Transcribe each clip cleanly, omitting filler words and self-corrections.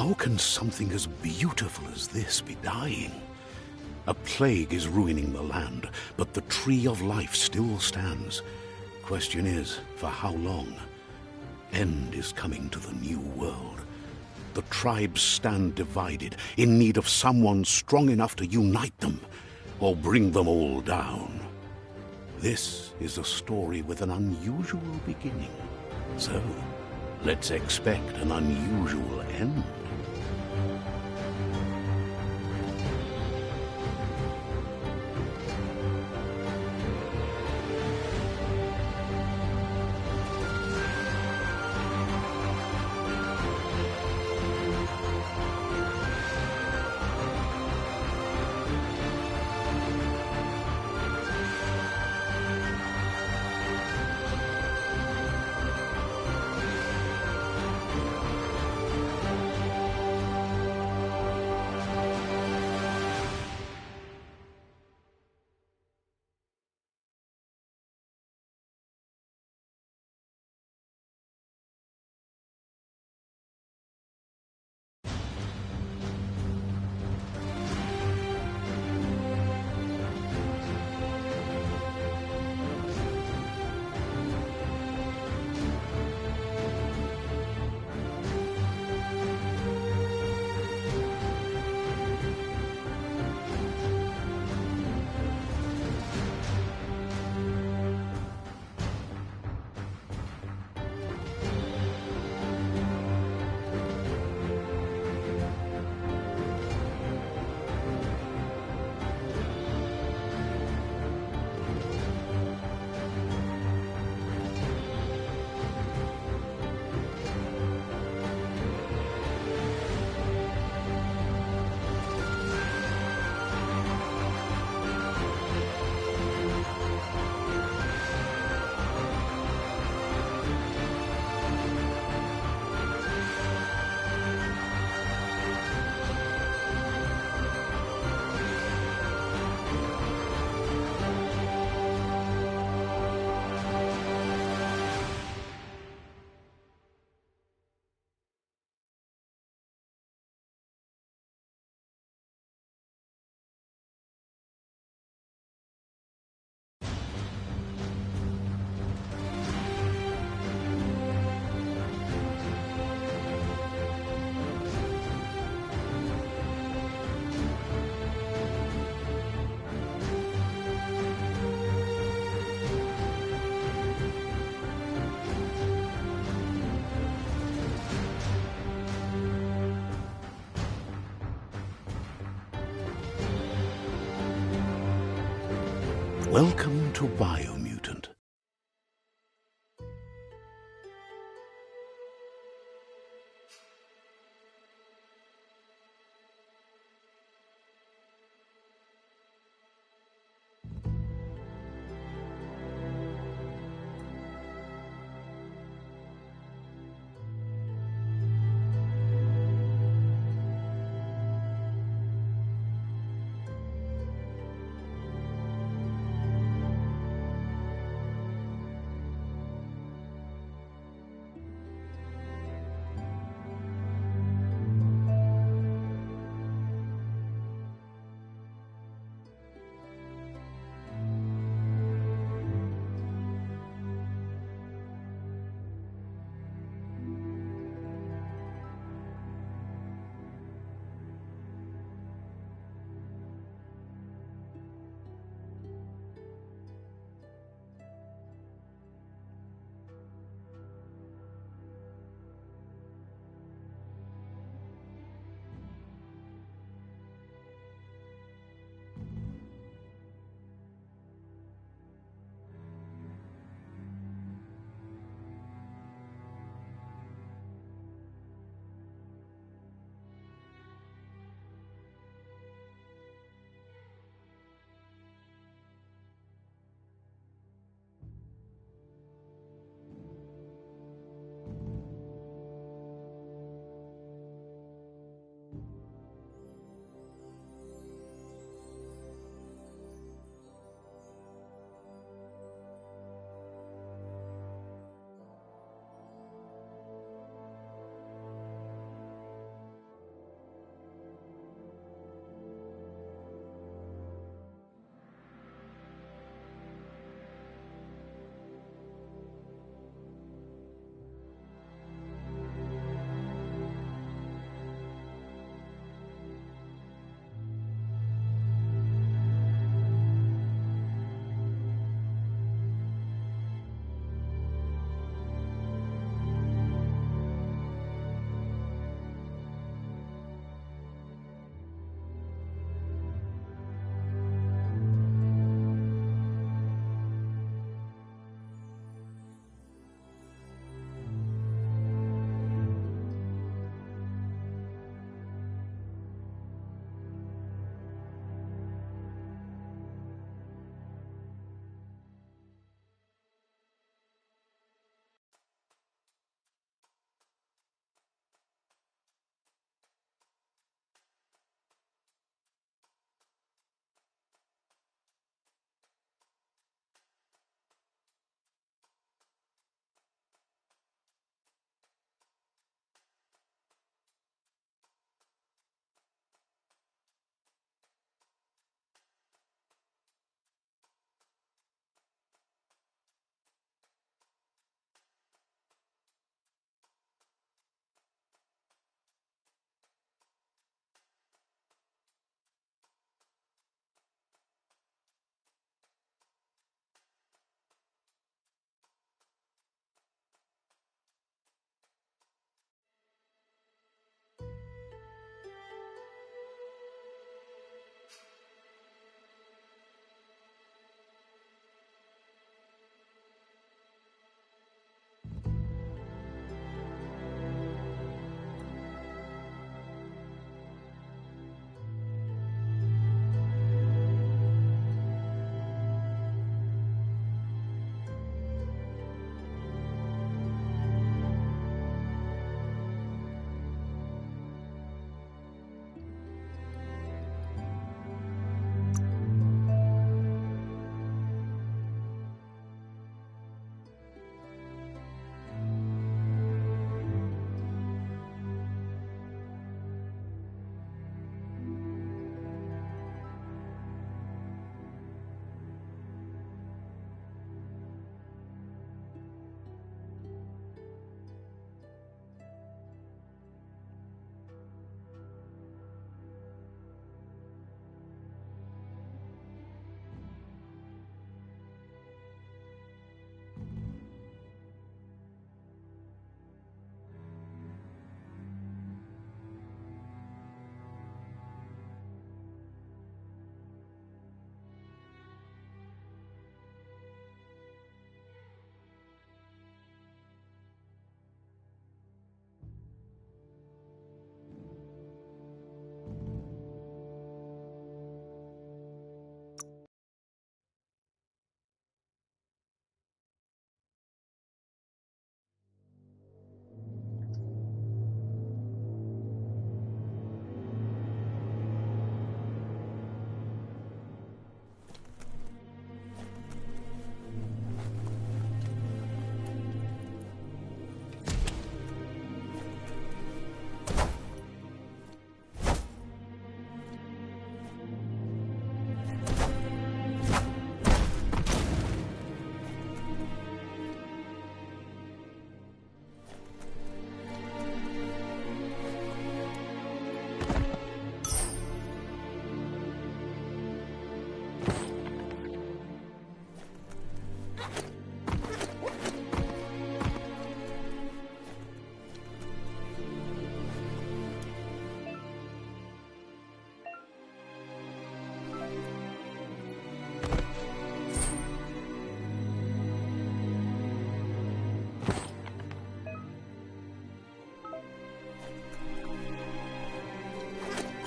How can something as beautiful as this be dying? A plague is ruining the land, but the tree of life still stands. Question is, for how long? End is coming to the new world. The tribes stand divided, in need of someone strong enough to unite them, or bring them all down. This is a story with an unusual beginning. So, let's expect an unusual end. Welcome to Biomutant.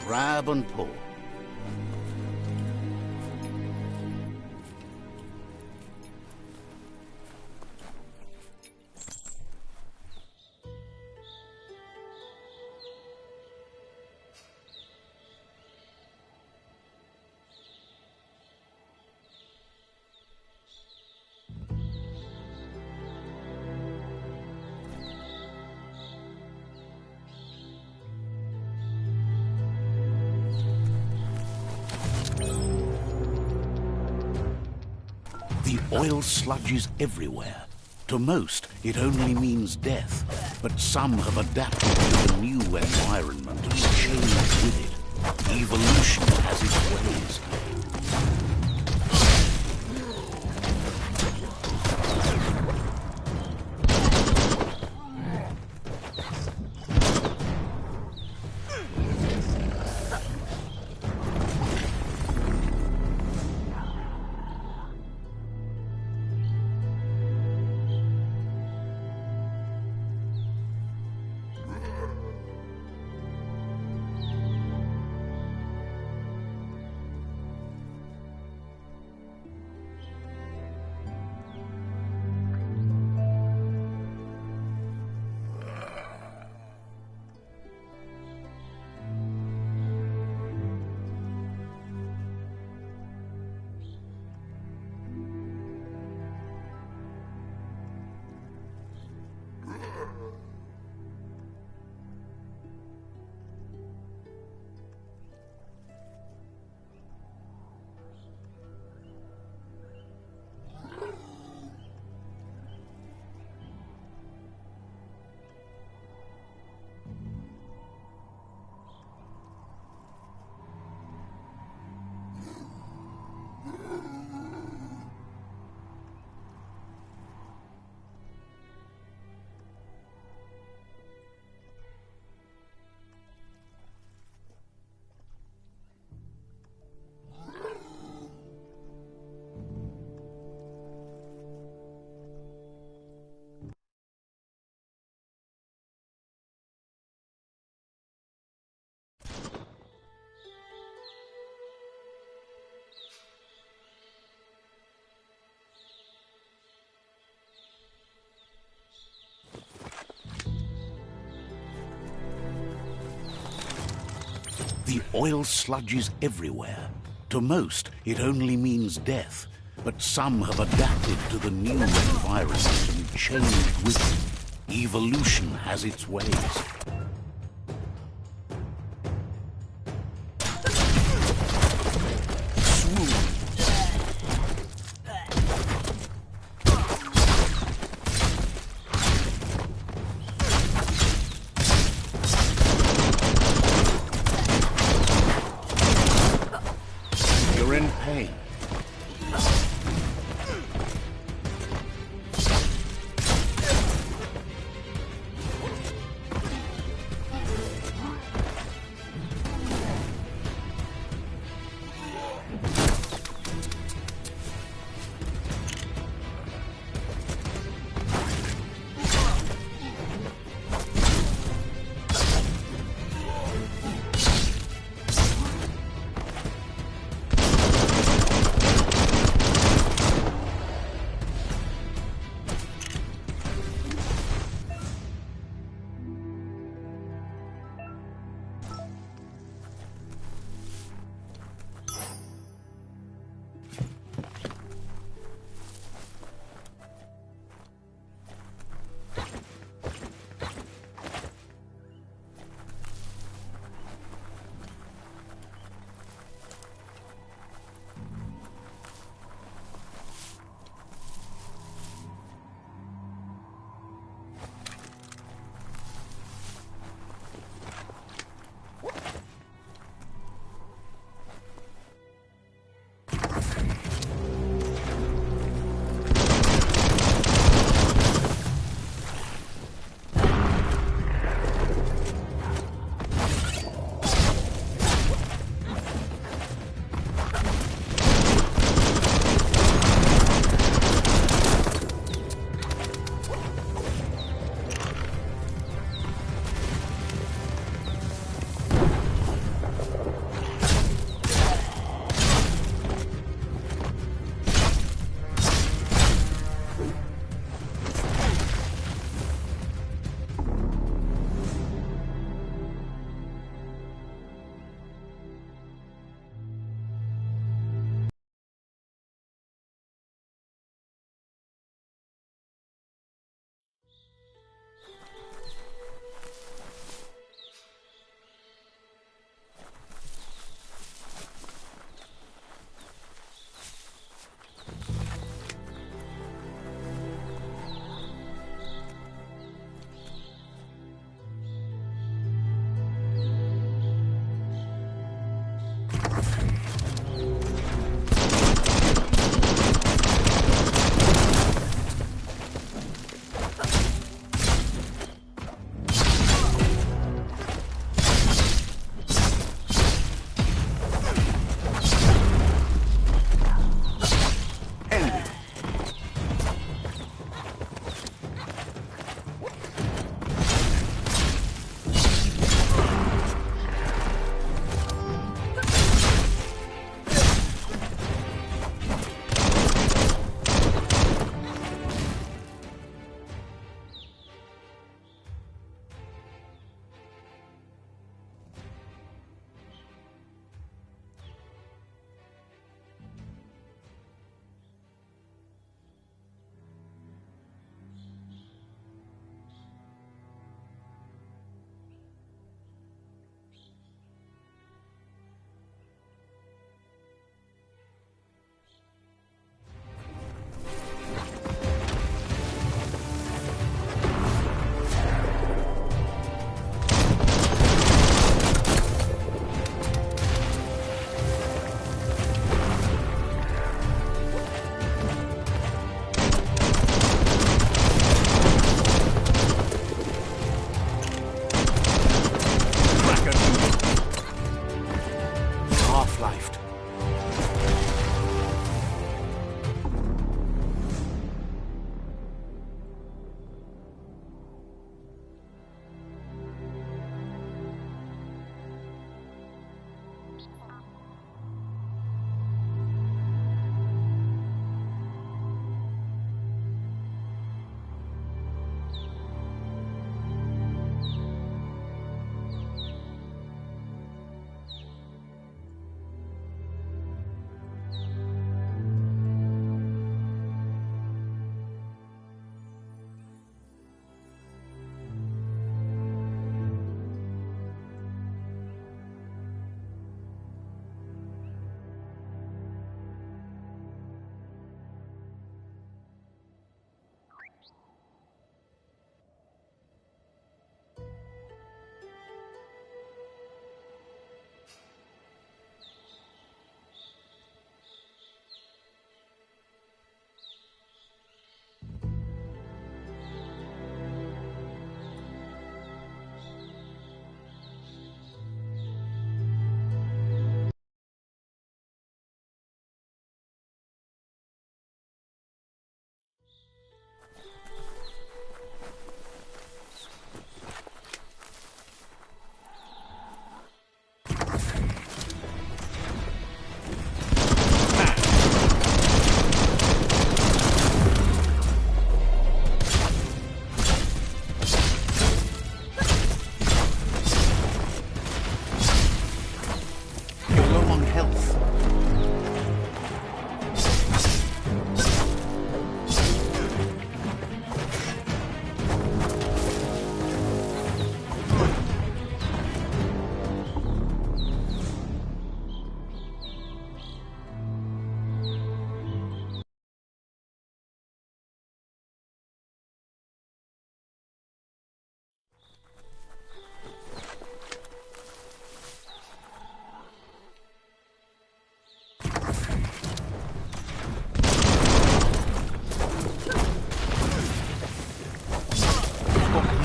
Grab and pull. The oil sludges everywhere. To most, it only means death, but some have adapted to the new environment and changed with it. Evolution has its ways. The oil sludges everywhere. To most, it only means death, but some have adapted to the new environment and changed with it. Evolution has its ways. You're in pain.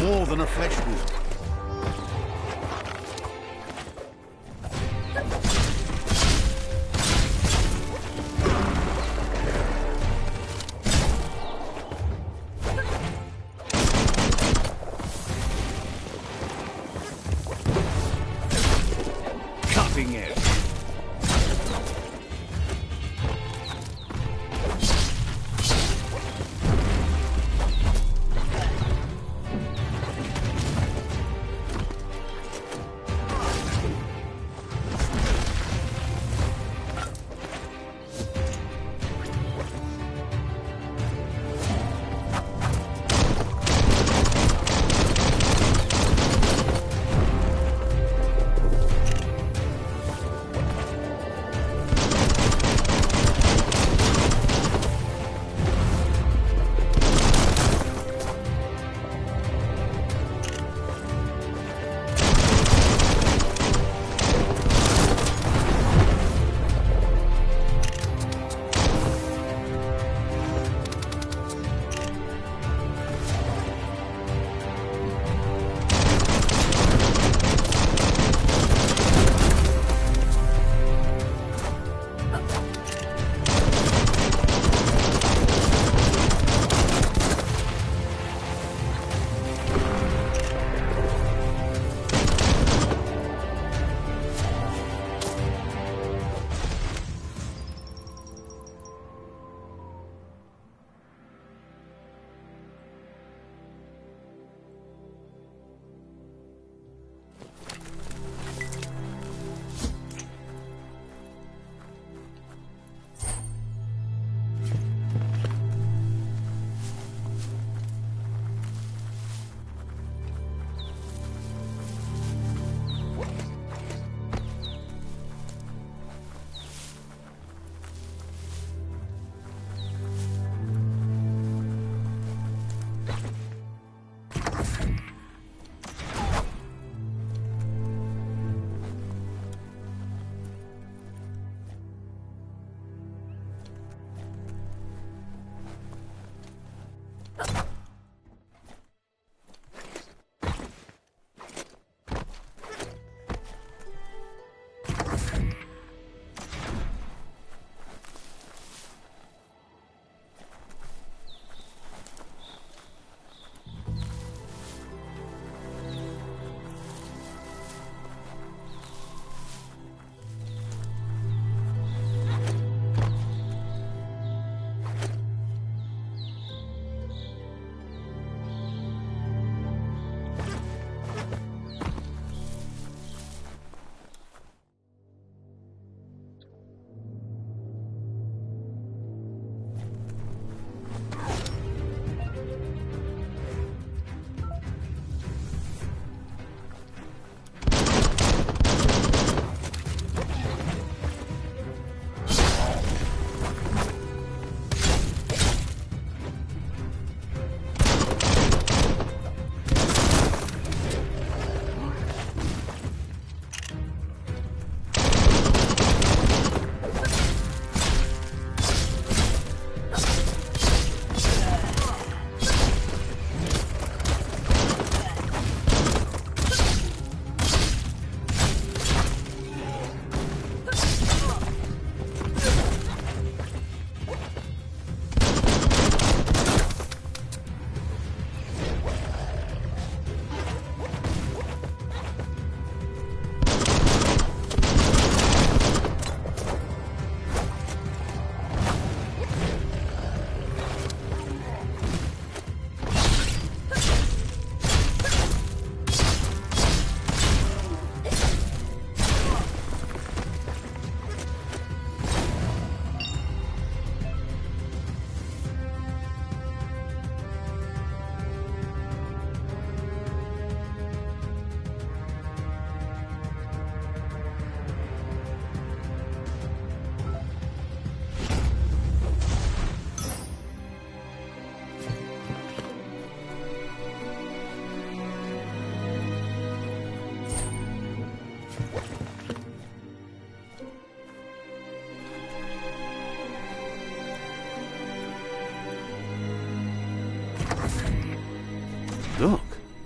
more than a flesh wound. Cutting edge.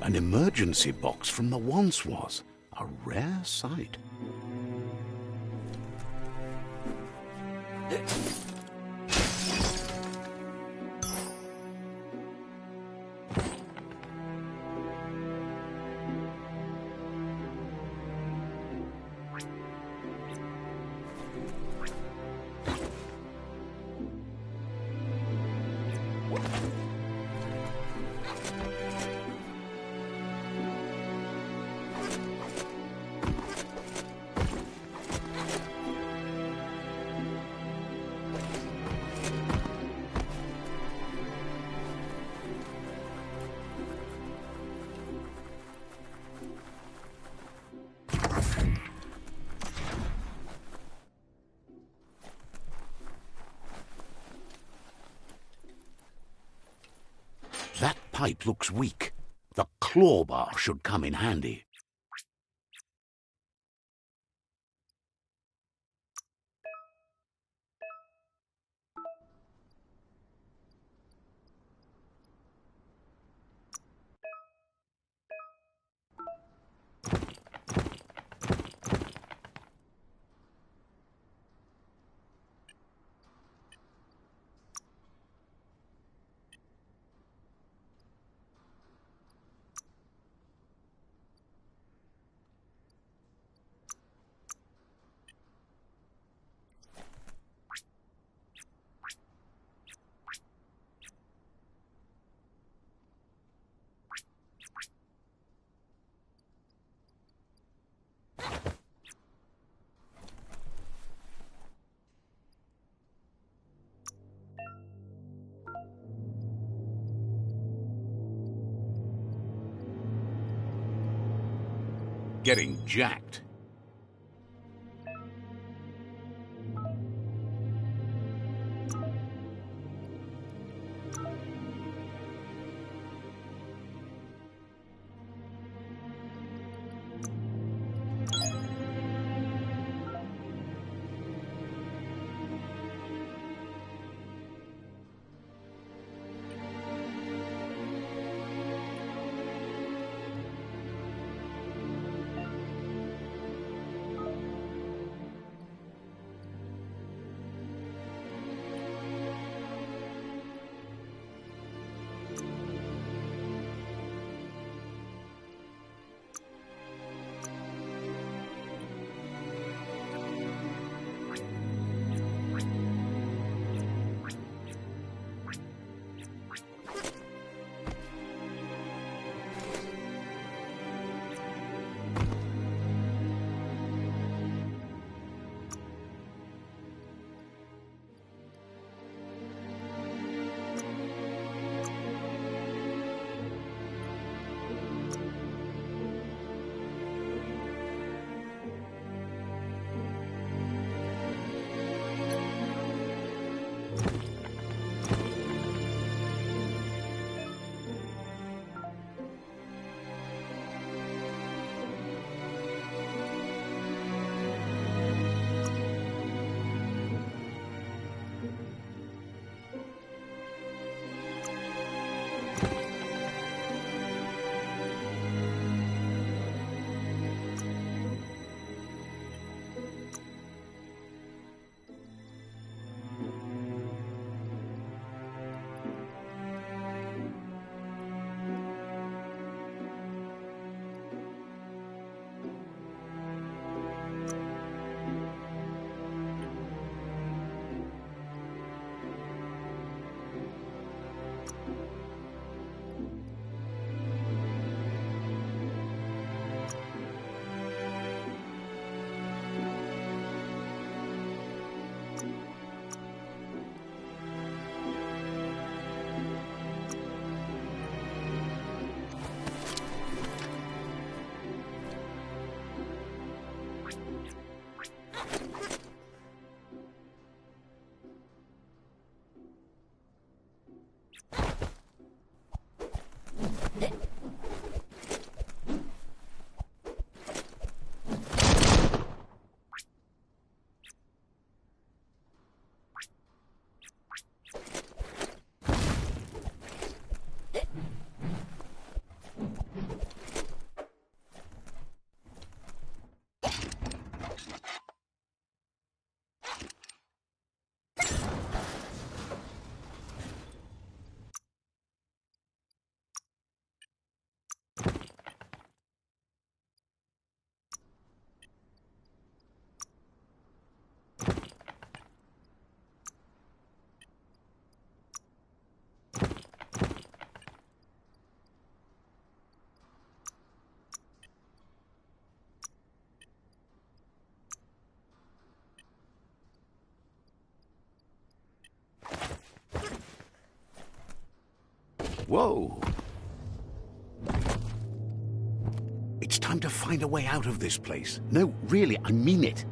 An emergency box from the once was. A rare sight. That pipe looks weak. The claw bar should come in handy. Getting jacked. Whoa! It's time to find a way out of this place. No, really, I mean it.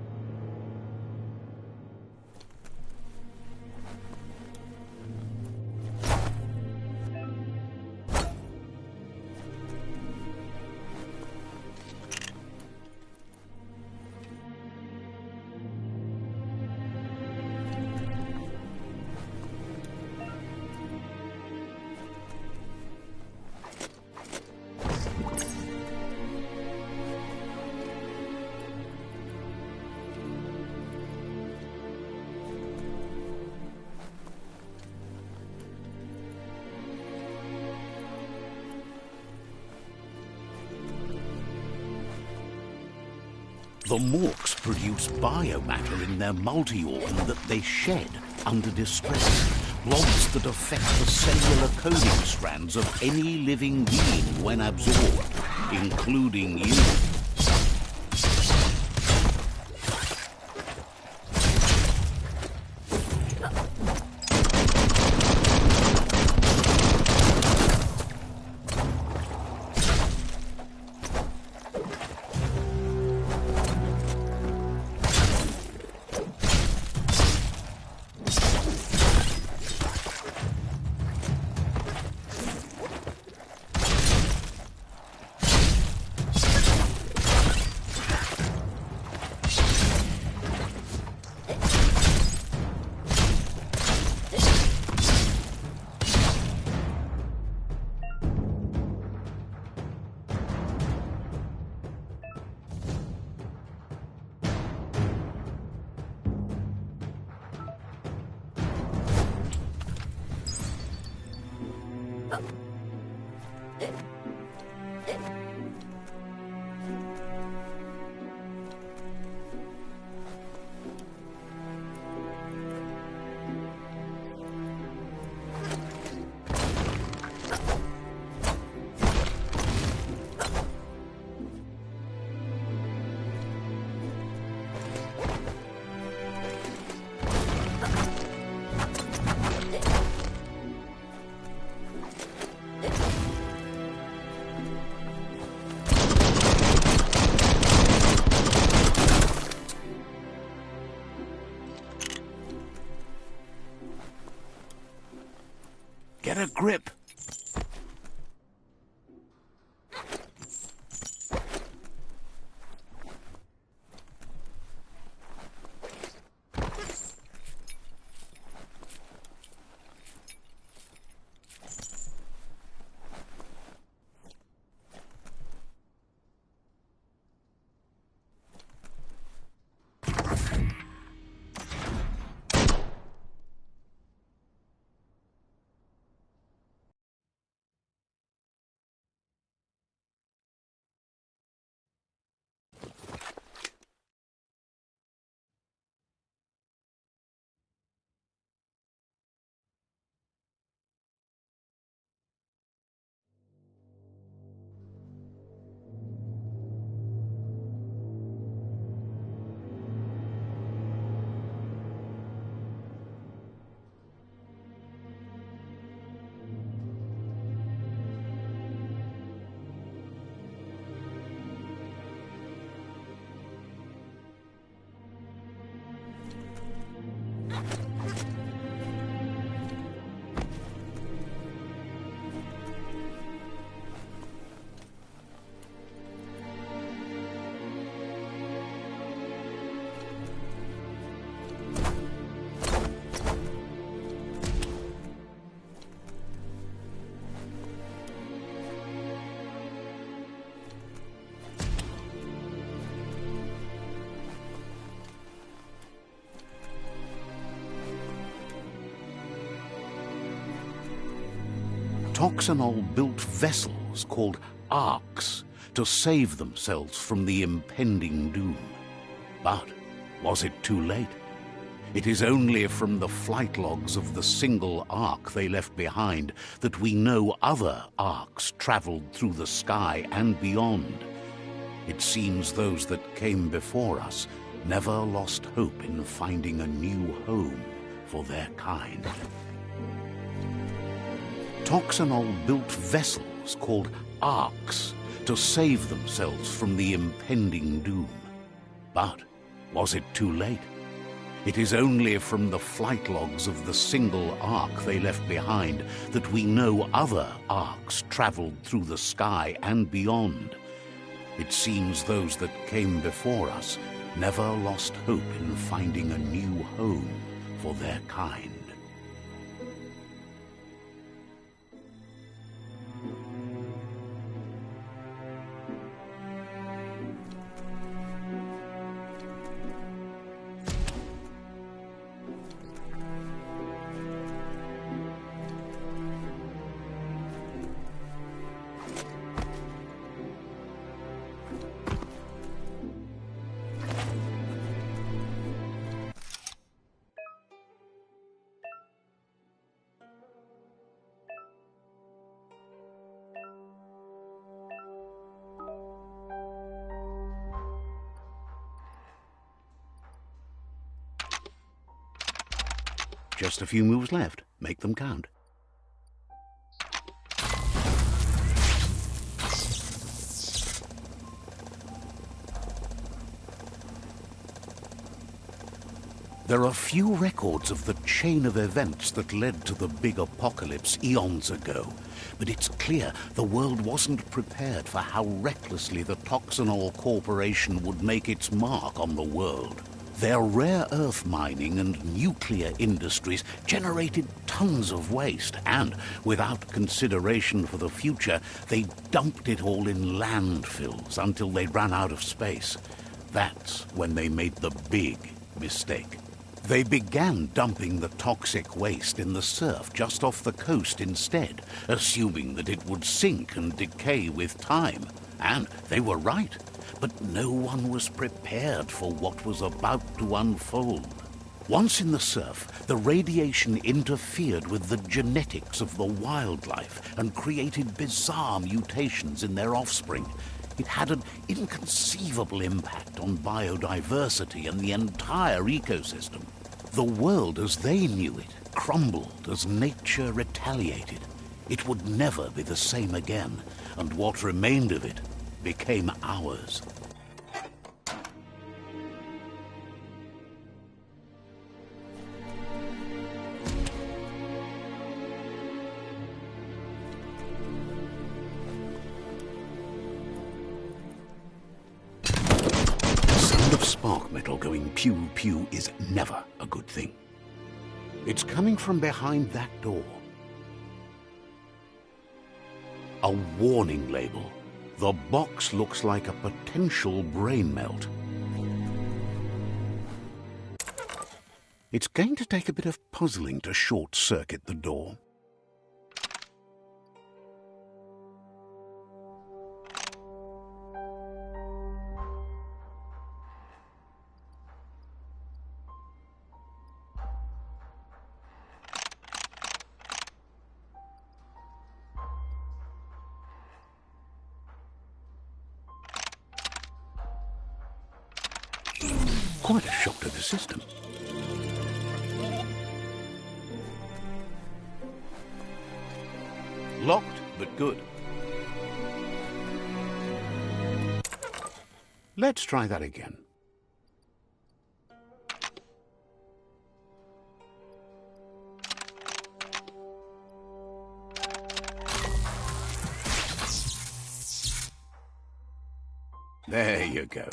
The Morks produce biomatter in their multi-organ that they shed under distress. Blobs that affect the cellular coding strands of any living being when absorbed, including you. Get a grip. Toxanol built vessels called arks to save themselves from the impending doom. But was it too late? It is only from the flight logs of the single ark they left behind that we know other arks traveled through the sky and beyond. It seems those that came before us never lost hope in finding a new home for their kind. Toxanol built vessels called arks to save themselves from the impending doom. But was it too late? It is only from the flight logs of the single ark they left behind that we know other arks traveled through the sky and beyond. It seems those that came before us never lost hope in finding a new home for their kind. Just a few moves left. Make them count. There are few records of the chain of events that led to the big apocalypse eons ago, but it's clear the world wasn't prepared for how recklessly the Toxanol Corporation would make its mark on the world. Their rare earth mining and nuclear industries generated tons of waste, and without consideration for the future, they dumped it all in landfills until they ran out of space. That's when they made the big mistake. They began dumping the toxic waste in the surf just off the coast instead, assuming that it would sink and decay with time. And they were right. But no one was prepared for what was about to unfold. Once in the surf, the radiation interfered with the genetics of the wildlife and created bizarre mutations in their offspring. It had an inconceivable impact on biodiversity and the entire ecosystem. The world as they knew it crumbled as nature retaliated. It would never be the same again, and what remained of it became ours. Spark metal going pew-pew is never a good thing. It's coming from behind that door. A warning label. The box looks like a potential brain melt. It's going to take a bit of puzzling to short-circuit the door. Quite a shock to the system. Locked, but good. Let's try that again. There you go.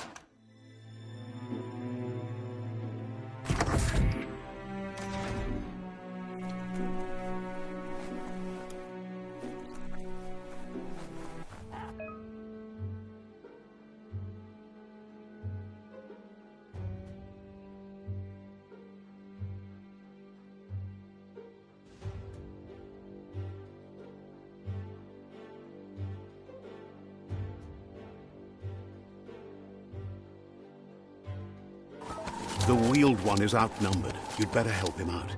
The wheeled one is outnumbered. You'd better help him out.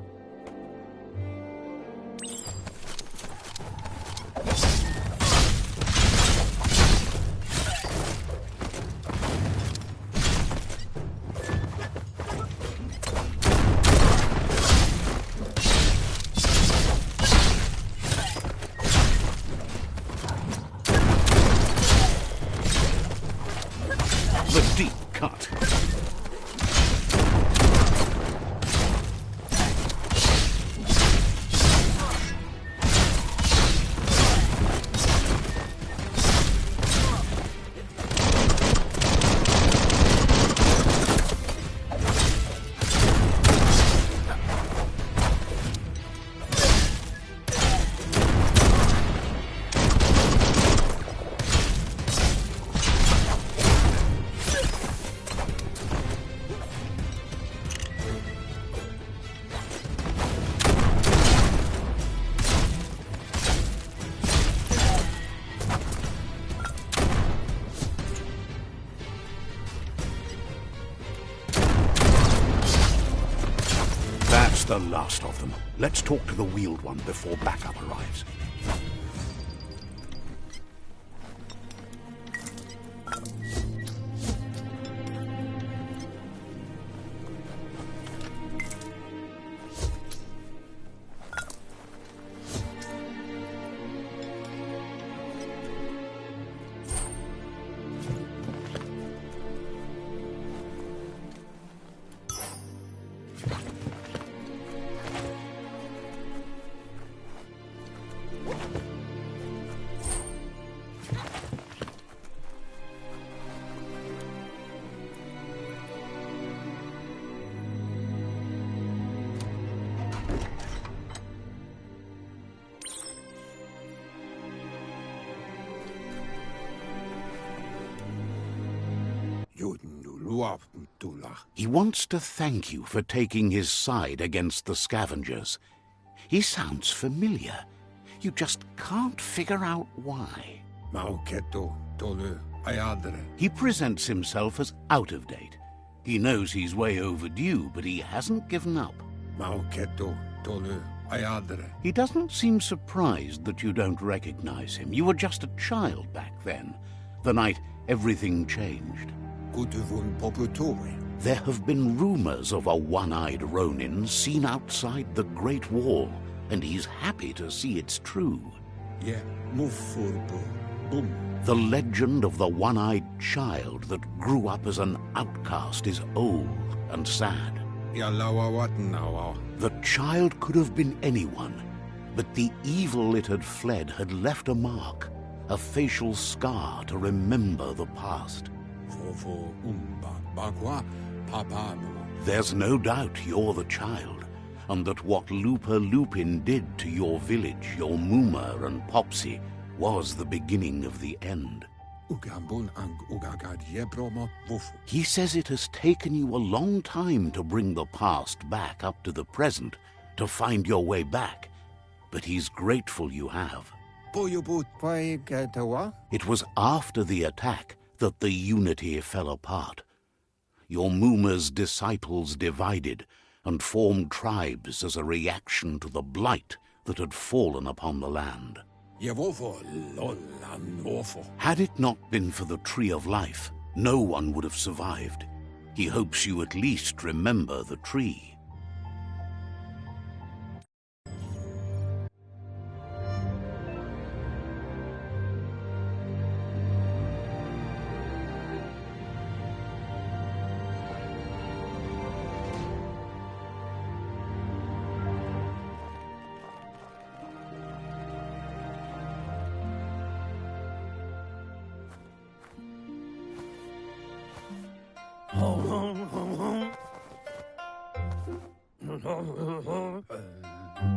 That's the last of them. Let's talk to the wheeled one before backup arrives. He wants to thank you for taking his side against the scavengers. He sounds familiar. You just can't figure out why. He presents himself as out of date. He knows he's way overdue, but he hasn't given up. He doesn't seem surprised that you don't recognize him. You were just a child back then, the night everything changed. There have been rumors of a one-eyed Ronin seen outside the Great Wall, and he's happy to see it's true. The legend of the one-eyed child that grew up as an outcast is old and sad. The child could have been anyone, but the evil it had fled had left a mark, a facial scar to remember the past. There's no doubt you're the child, and that what Lupa Lupin did to your village, your Muma and Popsy, was the beginning of the end. He says it has taken you a long time to bring the past back up to the present, to find your way back, but he's grateful you have. It was after the attack that the unity fell apart. Your Muma's disciples divided and formed tribes as a reaction to the blight that had fallen upon the land. Had it not been for the Tree of Life, no one would have survived. He hopes you at least remember the tree.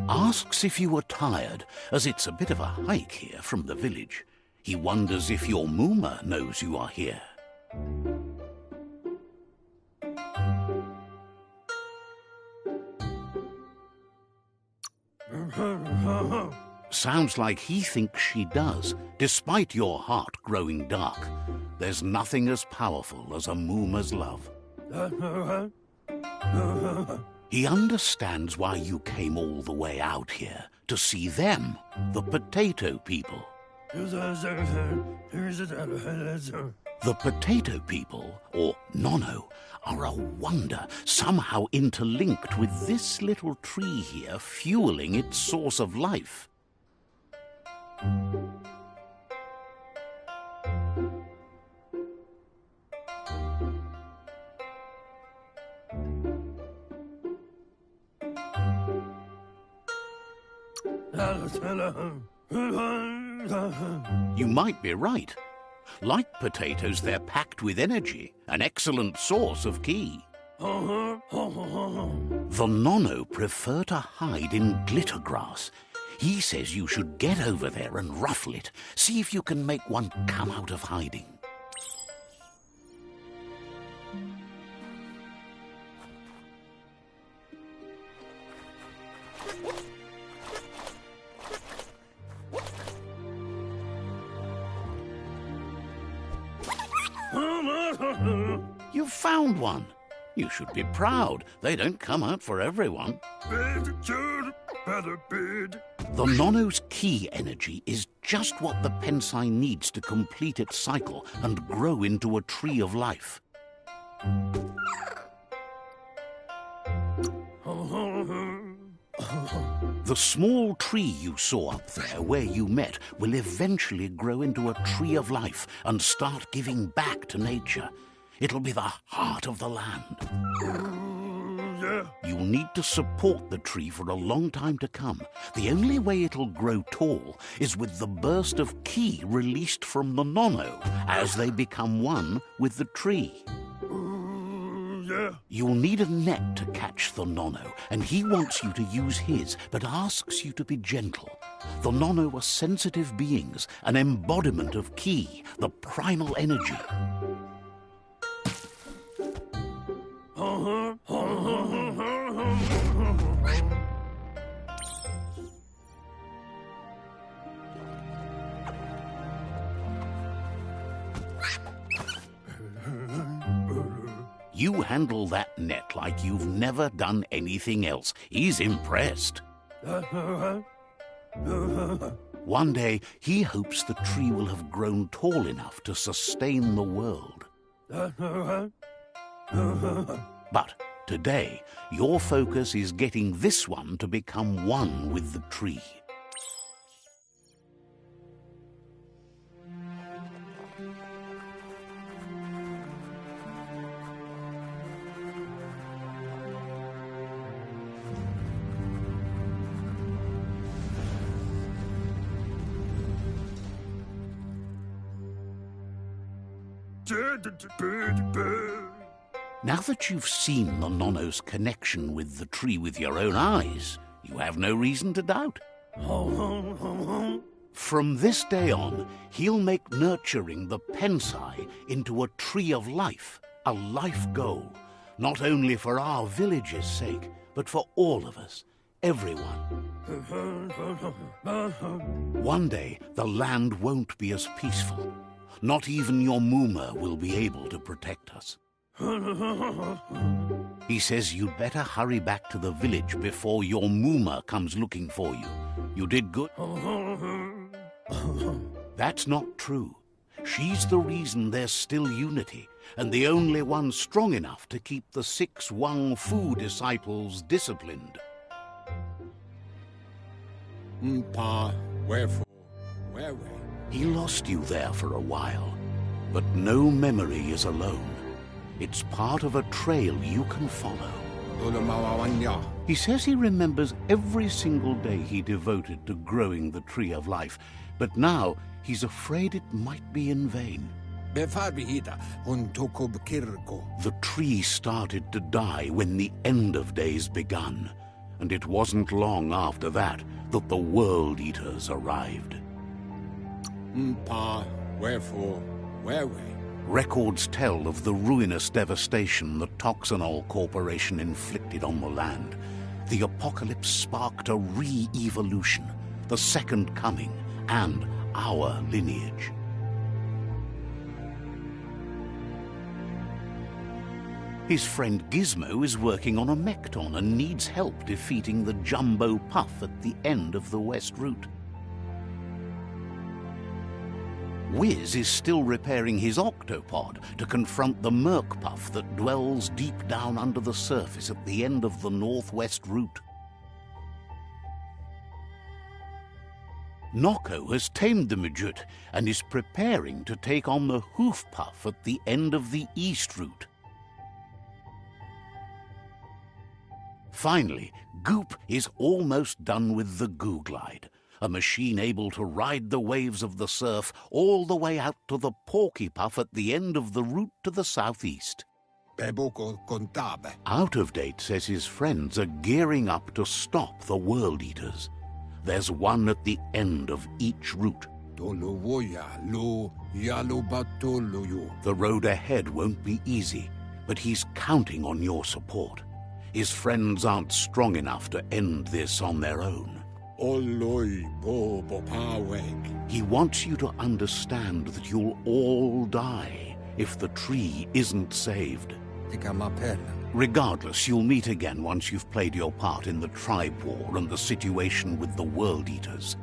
Asks if you were tired, as it's a bit of a hike here from the village. He wonders if your Muma knows you are here. Sounds like he thinks she does, despite your heart growing dark. There's nothing as powerful as a Muma's love. He understands why you came all the way out here, to see them, the potato people. The potato people, or Nono, are a wonder, somehow interlinked with this little tree here, fueling its source of life. You might be right. Like potatoes, they're packed with energy, an excellent source of ki. The Nono prefer to hide in glitter grass. He says you should get over there and ruffle it. See if you can make one come out of hiding. You found one. You should be proud. They don't come out for everyone. The Nono's key energy is just what the Pensai needs to complete its cycle and grow into a tree of life. The small tree you saw up there where you met will eventually grow into a tree of life and start giving back to nature. It'll be the heart of the land. You'll need to support the tree for a long time to come. The only way it'll grow tall is with the burst of ki released from the Nono as they become one with the tree. You'll need a net to catch the Nono, and he wants you to use his, but asks you to be gentle. The Nono are sensitive beings, an embodiment of ki, the primal energy. You handle that net like you've never done anything else. He's impressed. One day, he hopes the tree will have grown tall enough to sustain the world. But today, your focus is getting this one to become one with the tree. Now that you've seen the Nono's connection with the tree with your own eyes, you have no reason to doubt. From this day on, he'll make nurturing the Pensai into a tree of life, a life goal, not only for our village's sake, but for all of us, everyone. One day, the land won't be as peaceful. Not even your Muma will be able to protect us. He says you'd better hurry back to the village before your Muma comes looking for you. You did good. That's not true. She's the reason there's still unity, and the only one strong enough to keep the 6 Wang Fu disciples disciplined. Pa, wherefore? Where? He lost you there for a while, but no memory is alone. It's part of a trail you can follow. He says he remembers every single day he devoted to growing the tree of life, but now he's afraid it might be in vain. The tree started to die when the end of days begun, and it wasn't long after that that the World Eaters arrived. Pa, wherefore? Where? Records tell of the ruinous devastation the Toxanol Corporation inflicted on the land. The apocalypse sparked a re-evolution, the second coming, and our lineage. His friend Gizmo is working on a Mekton and needs help defeating the Jumbo Puff at the end of the West Route. Wiz is still repairing his octopod to confront the Merc Puff that dwells deep down under the surface at the end of the Northwest Route. Noko has tamed the Midget and is preparing to take on the Hoof Puff at the end of the East Route. Finally, Goop is almost done with the Goo Glide, a machine able to ride the waves of the surf all the way out to the Porky Puff at the end of the route to the southeast. Out of Date says his friends are gearing up to stop the World Eaters. There's one at the end of each route. The road ahead won't be easy, but he's counting on your support. His friends aren't strong enough to end this on their own. He wants you to understand that you'll all die if the tree isn't saved. Regardless, you'll meet again once you've played your part in the tribe war and the situation with the World Eaters.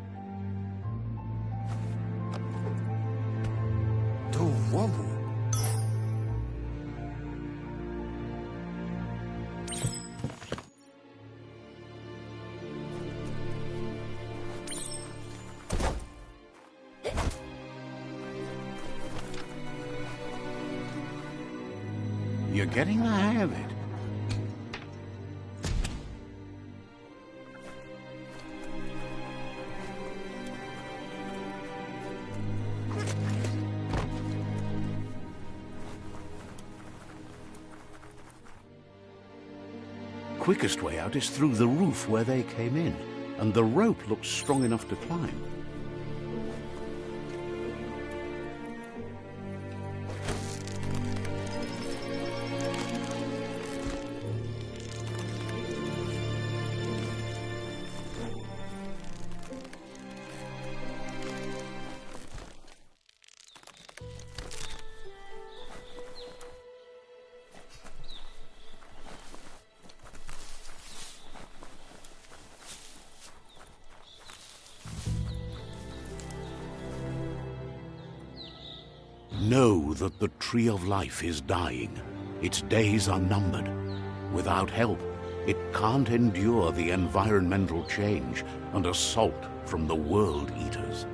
You're getting the hang of it. Quickest way out is through the roof where they came in, and the rope looks strong enough to climb. Know that the Tree of Life is dying. Its days are numbered. Without help, it can't endure the environmental change and assault from the World Eaters.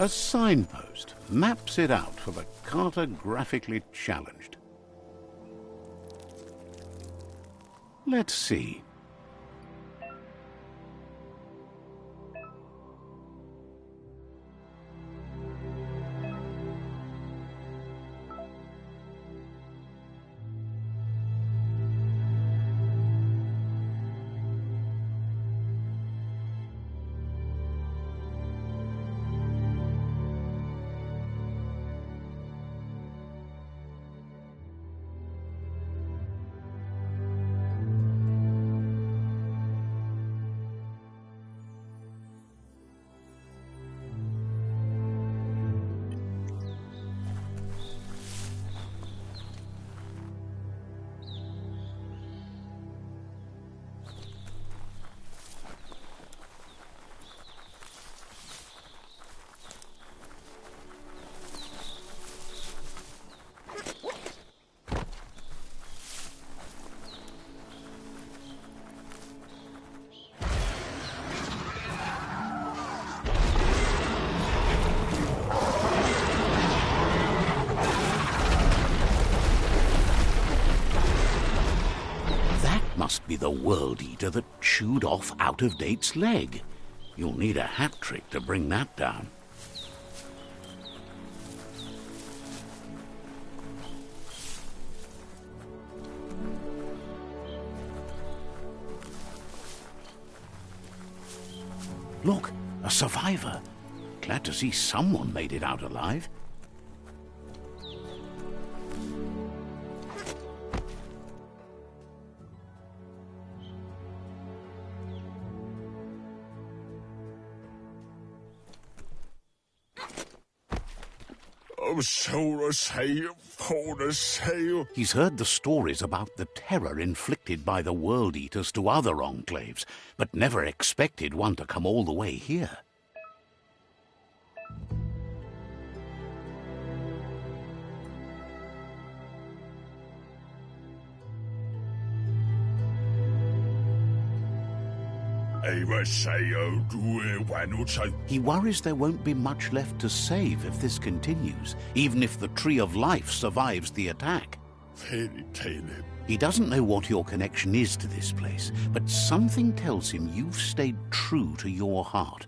A signpost maps it out for the cartographically challenged. Let's see. Must be the World Eater that chewed off Out-of-Date's leg. You'll need a hat trick to bring that down. Look, a survivor. Glad to see someone made it out alive. He's heard the stories about the terror inflicted by the World Eaters to other enclaves, but never expected one to come all the way here. He worries there won't be much left to save if this continues, even if the Tree of Life survives the attack. He doesn't know what your connection is to this place, but something tells him you've stayed true to your heart.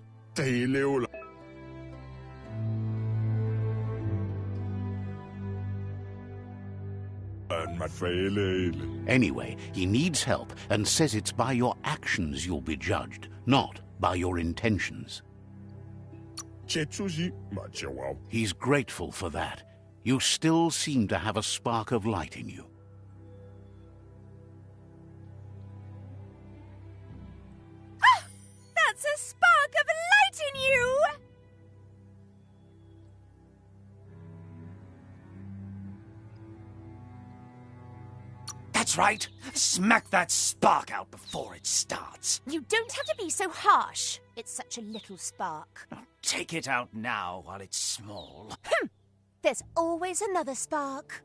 Anyway, he needs help and says it's by your actions you'll be judged, not by your intentions. He's grateful for that. You still seem to have a spark of light in you. Ah! That's a spark of light in you! That's right. Smack that spark out before it starts. You don't have to be so harsh. It's such a little spark. Now, take it out now while it's small. There's always another spark.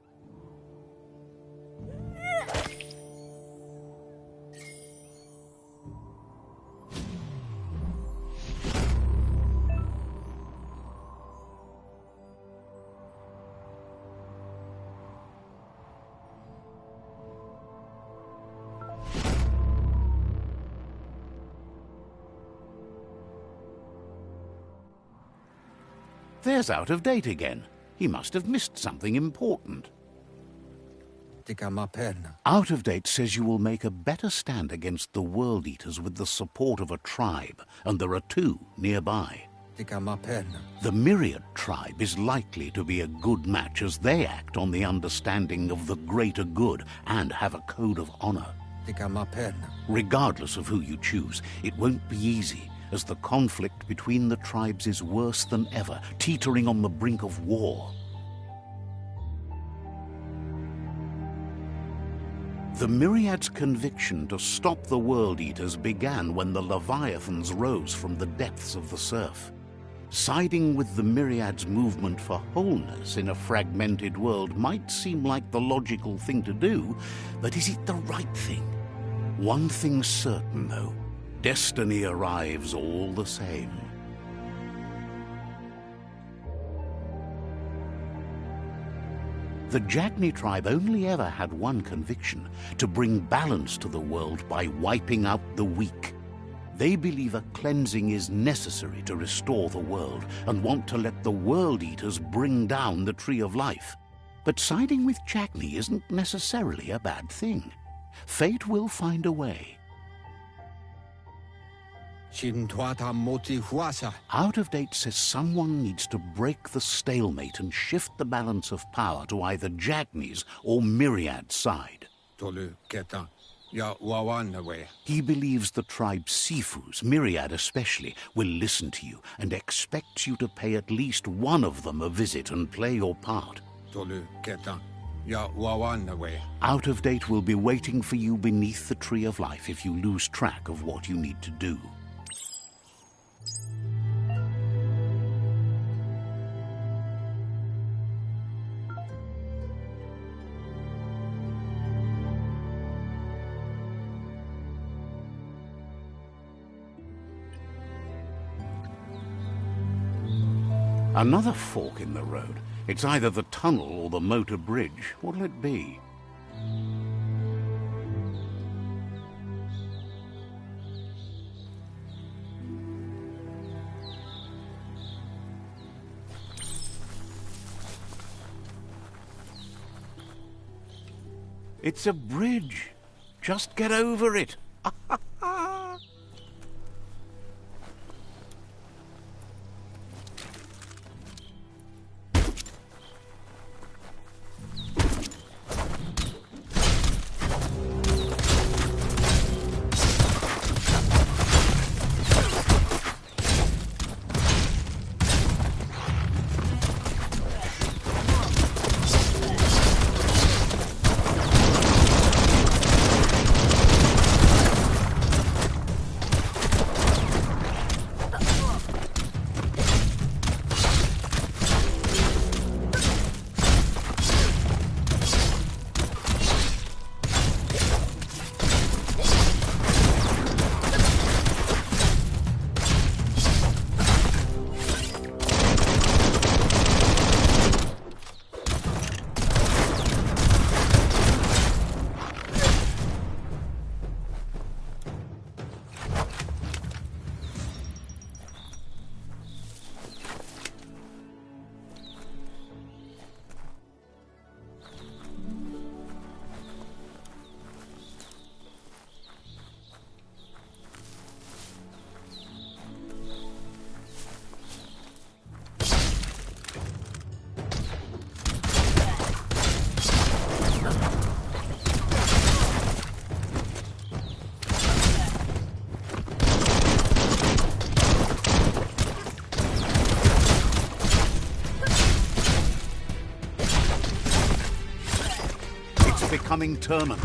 There's Out of Date again. He must have missed something important. Out of Date says you will make a better stand against the World Eaters with the support of a tribe, and there are two nearby. The Myriad tribe is likely to be a good match as they act on the understanding of the greater good and have a code of honor. Regardless of who you choose, it won't be easy, as the conflict between the tribes is worse than ever, teetering on the brink of war. The Myriad's conviction to stop the World Eaters began when the Leviathans rose from the depths of the surf. Siding with the Myriad's movement for wholeness in a fragmented world might seem like the logical thing to do, but is it the right thing? One thing's certain, though. Destiny arrives all the same. The Jagni tribe only ever had one conviction: to bring balance to the world by wiping out the weak. They believe a cleansing is necessary to restore the world and want to let the World Eaters bring down the Tree of Life. But siding with Jagni isn't necessarily a bad thing. Fate will find a way. Out of Date says someone needs to break the stalemate and shift the balance of power to either Jagni's or Myriad's side. He believes the tribe's Sifus, Myriad especially, will listen to you and expects you to pay at least one of them a visit and play your part. Out of Date will be waiting for you beneath the Tree of Life if you lose track of what you need to do. Another fork in the road. It's either the tunnel or the motor bridge. What'll it be? It's a bridge. Just get over it. incoming terminal.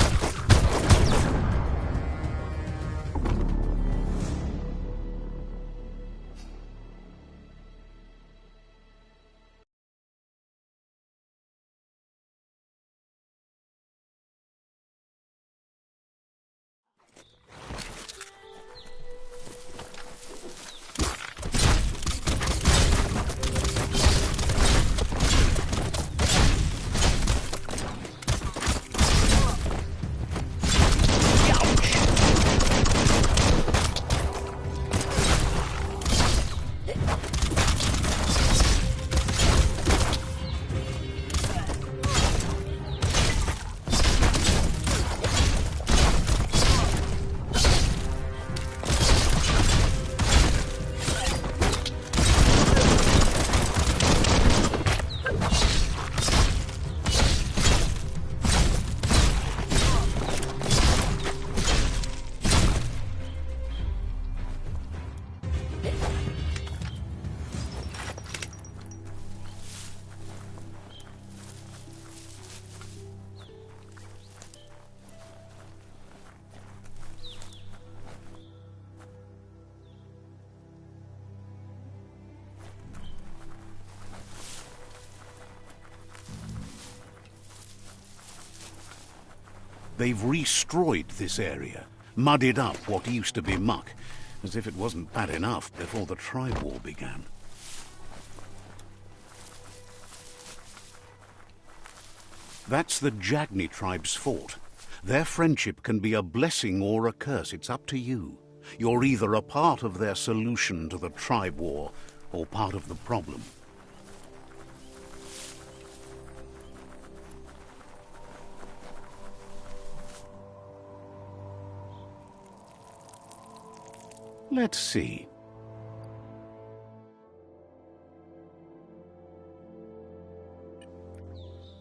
They've restroyed this area, muddied up what used to be muck, as if it wasn't bad enough before the tribe war began. That's the Jagni tribe's fort. Their friendship can be a blessing or a curse. It's up to you. You're either a part of their solution to the tribe war, or part of the problem. Let's see.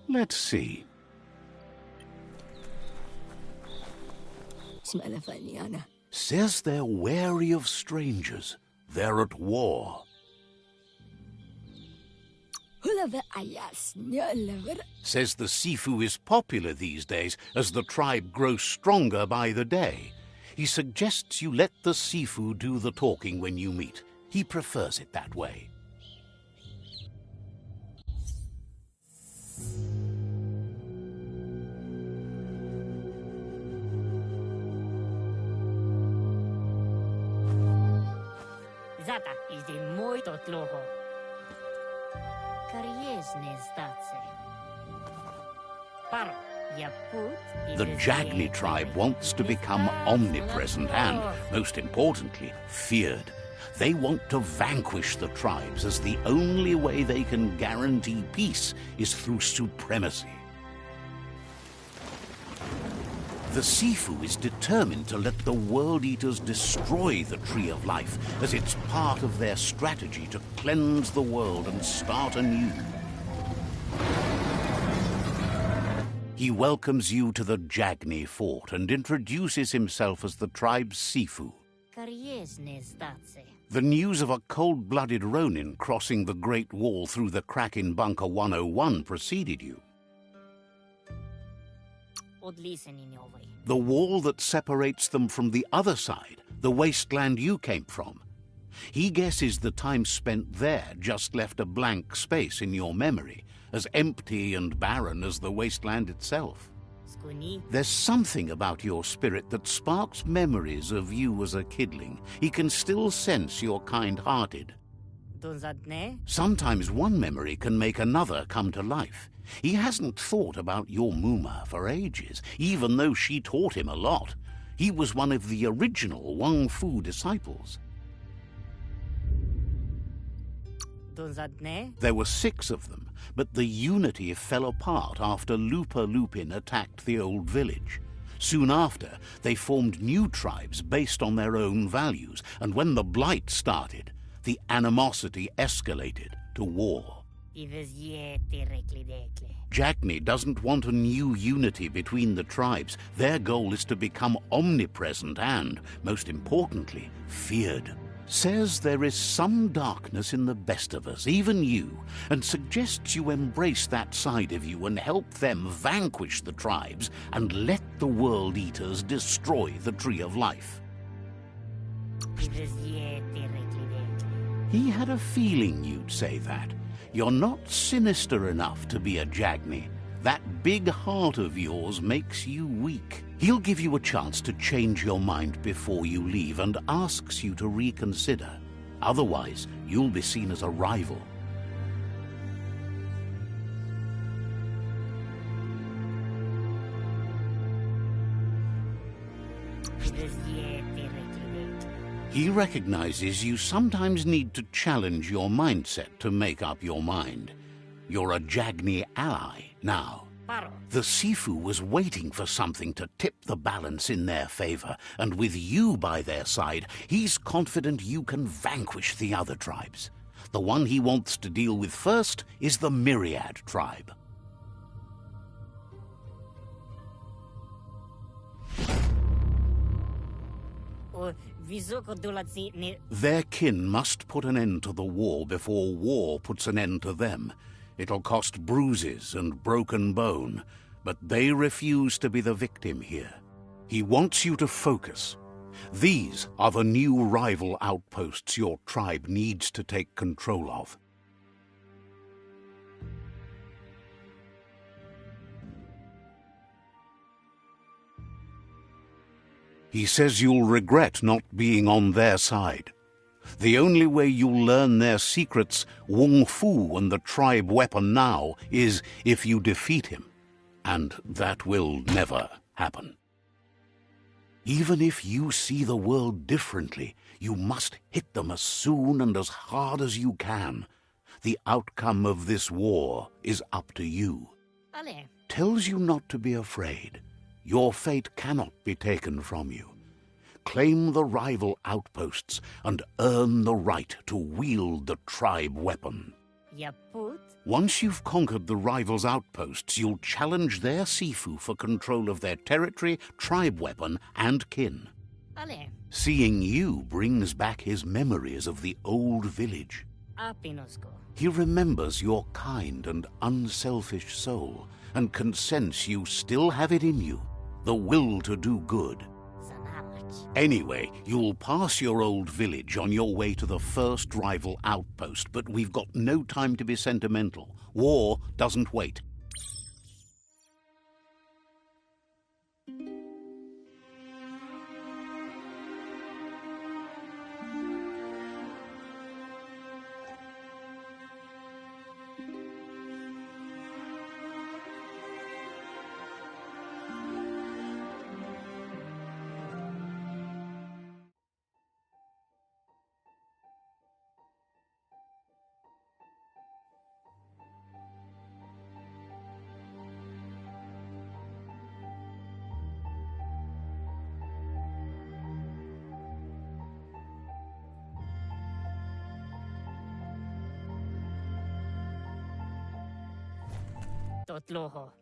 Let's see. Says they're wary of strangers. They're at war. Says the Sifu is popular these days as the tribe grows stronger by the day. He suggests you let the Sifu do the talking when you meet. He prefers it that way. Zata is de muito tloho. Kariesne zdace. Paro. The Jagni tribe wants to become omnipresent and, most importantly, feared. They want to vanquish the tribes, as the only way they can guarantee peace is through supremacy. The Sifu is determined to let the World Eaters destroy the Tree of Life, as it's part of their strategy to cleanse the world and start anew. He welcomes you to the Jagni fort and introduces himself as the tribe's Sifu. The news of a cold-blooded Ronin crossing the Great Wall through the crack in Bunker 101 preceded you. The wall that separates them from the other side, the wasteland you came from. He guesses the time spent there just left a blank space in your memory, as empty and barren as the wasteland itself. There's something about your spirit that sparks memories of you as a kidling. He can still sense you're kind-hearted. Sometimes one memory can make another come to life. He hasn't thought about your Muma for ages, even though she taught him a lot. He was one of the original Wang Fu disciples. There were 6 of them, but the unity fell apart after Lupa Lupin attacked the old village. Soon after, they formed new tribes based on their own values, and when the Blight started, the animosity escalated to war. Jagni doesn't want a new unity between the tribes. Their goal is to become omnipresent and, most importantly, feared. Says there is some darkness in the best of us, even you, and suggests you embrace that side of you and help them vanquish the tribes and let the World Eaters destroy the Tree of Life. He had a feeling you'd say that. You're not sinister enough to be a Jagni. That big heart of yours makes you weak. He'll give you a chance to change your mind before you leave and asks you to reconsider. Otherwise, you'll be seen as a rival. He recognizes you sometimes need to challenge your mindset to make up your mind. You're a Jagni ally now. The Sifu was waiting for something to tip the balance in their favor, and with you by their side, he's confident you can vanquish the other tribes. The one he wants to deal with first is the Myriad tribe. Their kin must put an end to the war before war puts an end to them. It'll cost bruises and broken bone, but they refuse to be the victim here. He wants you to focus. These are the new rival outposts your tribe needs to take control of. He says you'll regret not being on their side. The only way you'll learn their secrets, Wung Fu and the tribe weapon now, is if you defeat him. And that will never happen. Even if you see the world differently, you must hit them as soon and as hard as you can. The outcome of this war is up to you. Tells you not to be afraid. Your fate cannot be taken from you. Claim the rival outposts and earn the right to wield the tribe weapon. Once you've conquered the rivals' outposts, you'll challenge their Sifu for control of their territory, tribe weapon, and kin. Seeing you brings back his memories of the old village. He remembers your kind and unselfish soul, and can sense you still have it in you, the will to do good. Anyway, you'll pass your old village on your way to the first rival outpost, but we've got no time to be sentimental. War doesn't wait.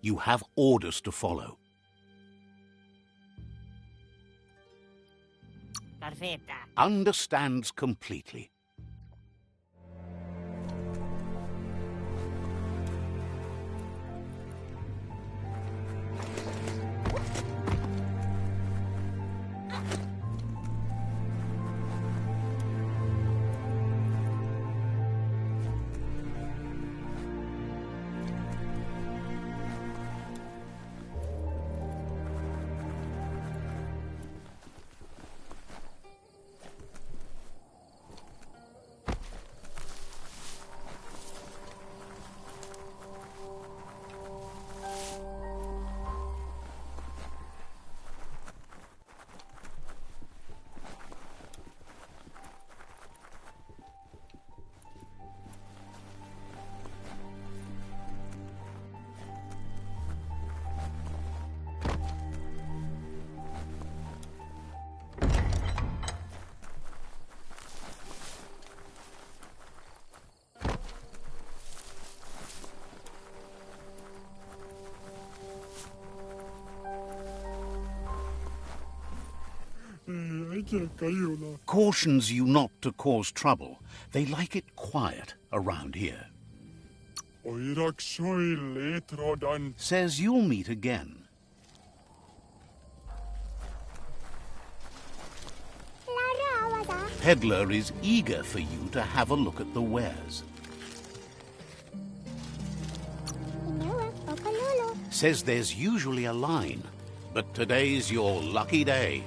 You have orders to follow. Understands completely. Cautions you not to cause trouble. They like it quiet around here. Says you'll meet again. Peddler is eager for you to have a look at the wares. Says there's usually a line, but today's your lucky day.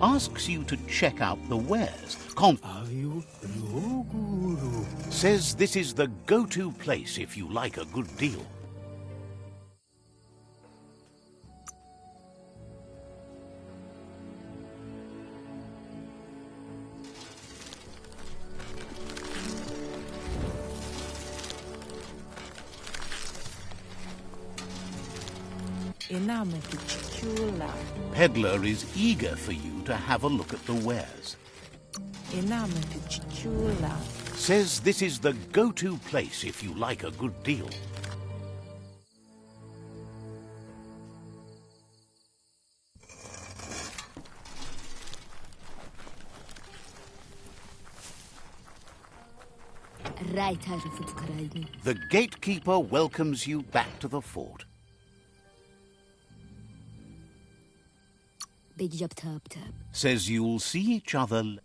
Asks you to check out the wares. Says this is the go-to place if you like a good deal. Peddler is eager for you to have a look at the wares. Says this is the go-to place if you like a good deal. The gatekeeper welcomes you back to the fort. Says you'll see each other.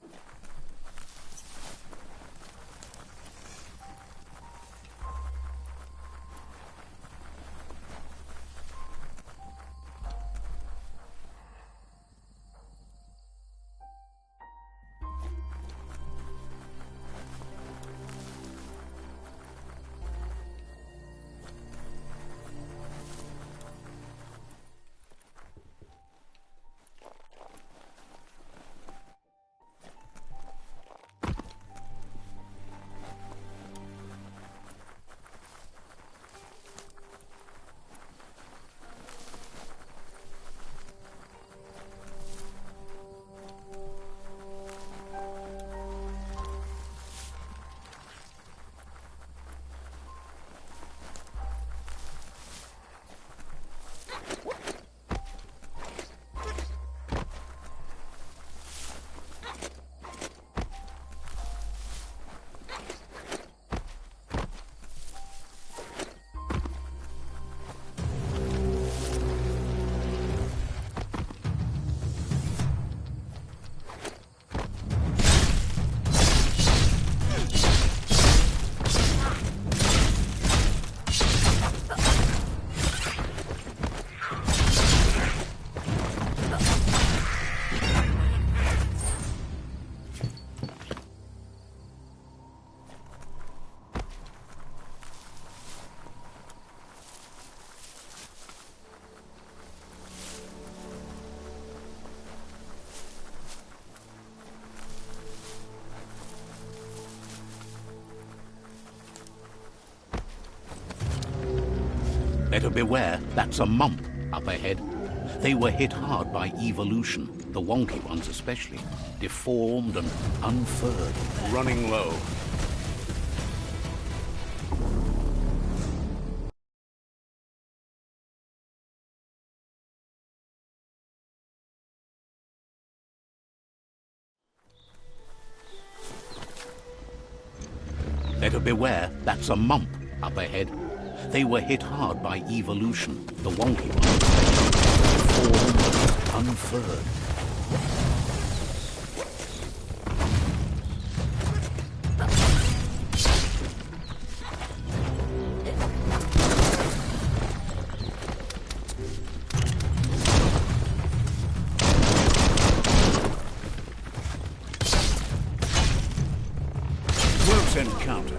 Better beware, that's a mump up ahead. They were hit hard by evolution, the wonky ones especially, deformed and unfurred. Running low. Better beware, that's a mump up ahead. They were hit hard by evolution, the wonky ones, deformed and unfurred. Close encounter.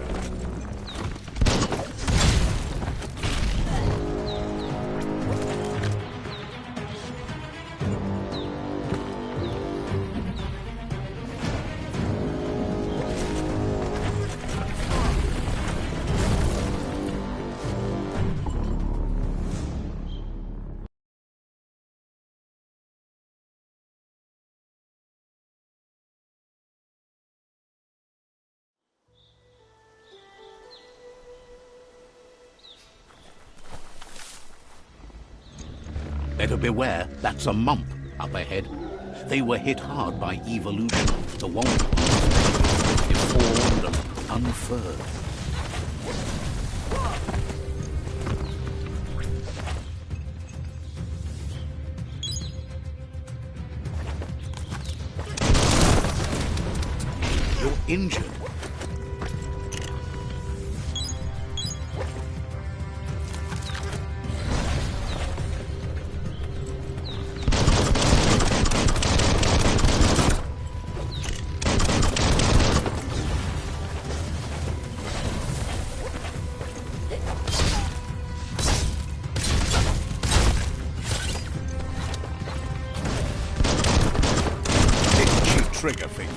Better beware, that's a mump up ahead. They were hit hard by evolution, the wonky ones, deformed and unfurred. You're injured. Trigger finger.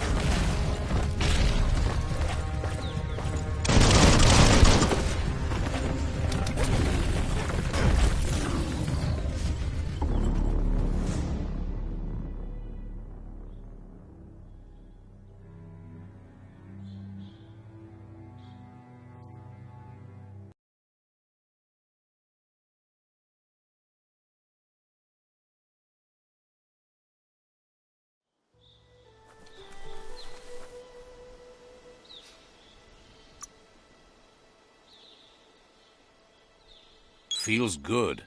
Feels good.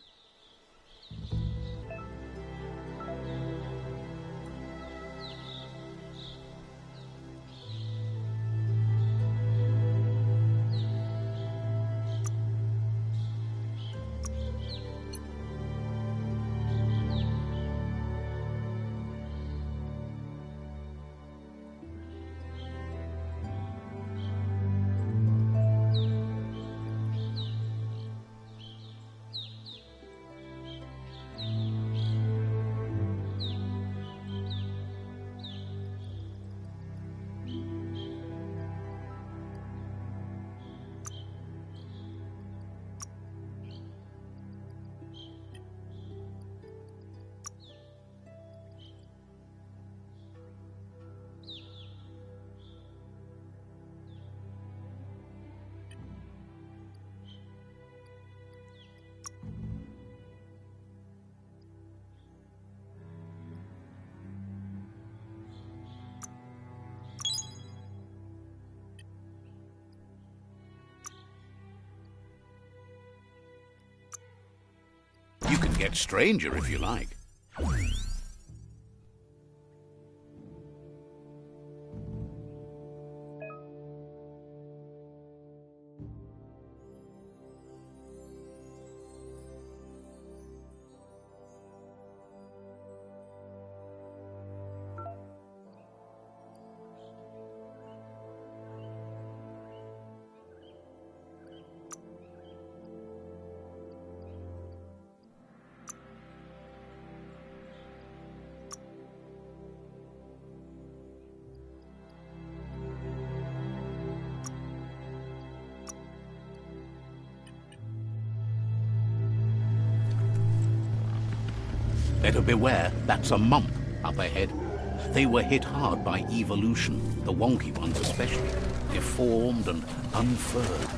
You can get stranger if you like. Better beware, that's a mump up ahead. They were hit hard by evolution, the wonky ones especially, deformed and unfurred.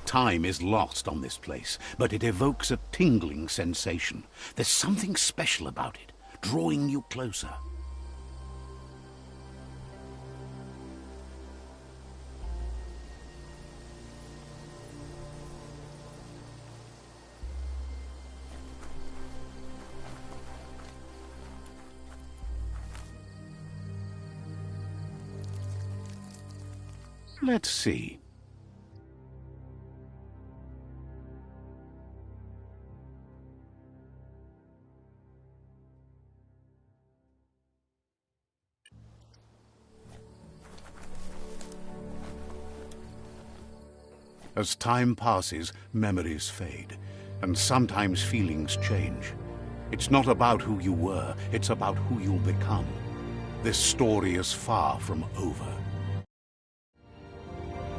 Time is lost on this place, but it evokes a tingling sensation. There's something special about it, drawing you closer. Let's see. As time passes, memories fade, and sometimes feelings change. It's not about who you were, it's about who you'll become. This story is far from over.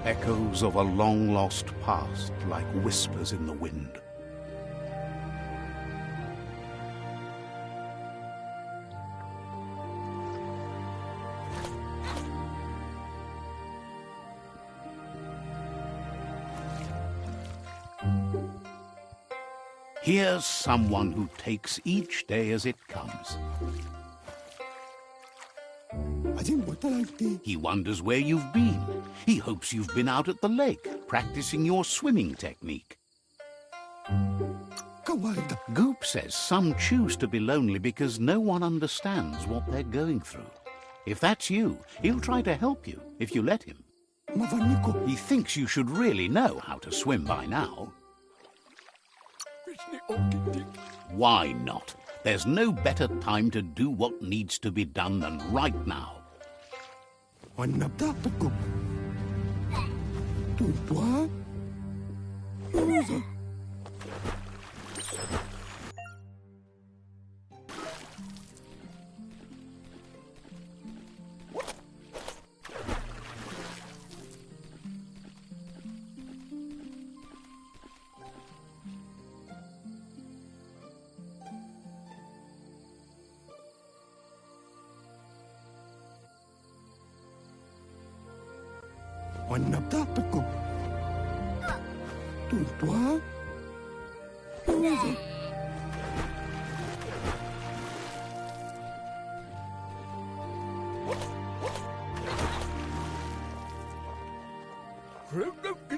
Echoes of a long-lost past, like whispers in the wind. Here's someone who takes each day as it comes. He wonders where you've been. He hopes you've been out at the lake, practicing your swimming technique. Goop says some choose to be lonely because no one understands what they're going through. If that's you, he'll try to help you, if you let him. He thinks you should really know how to swim by now. Why not? There's no better time to do what needs to be done than right now.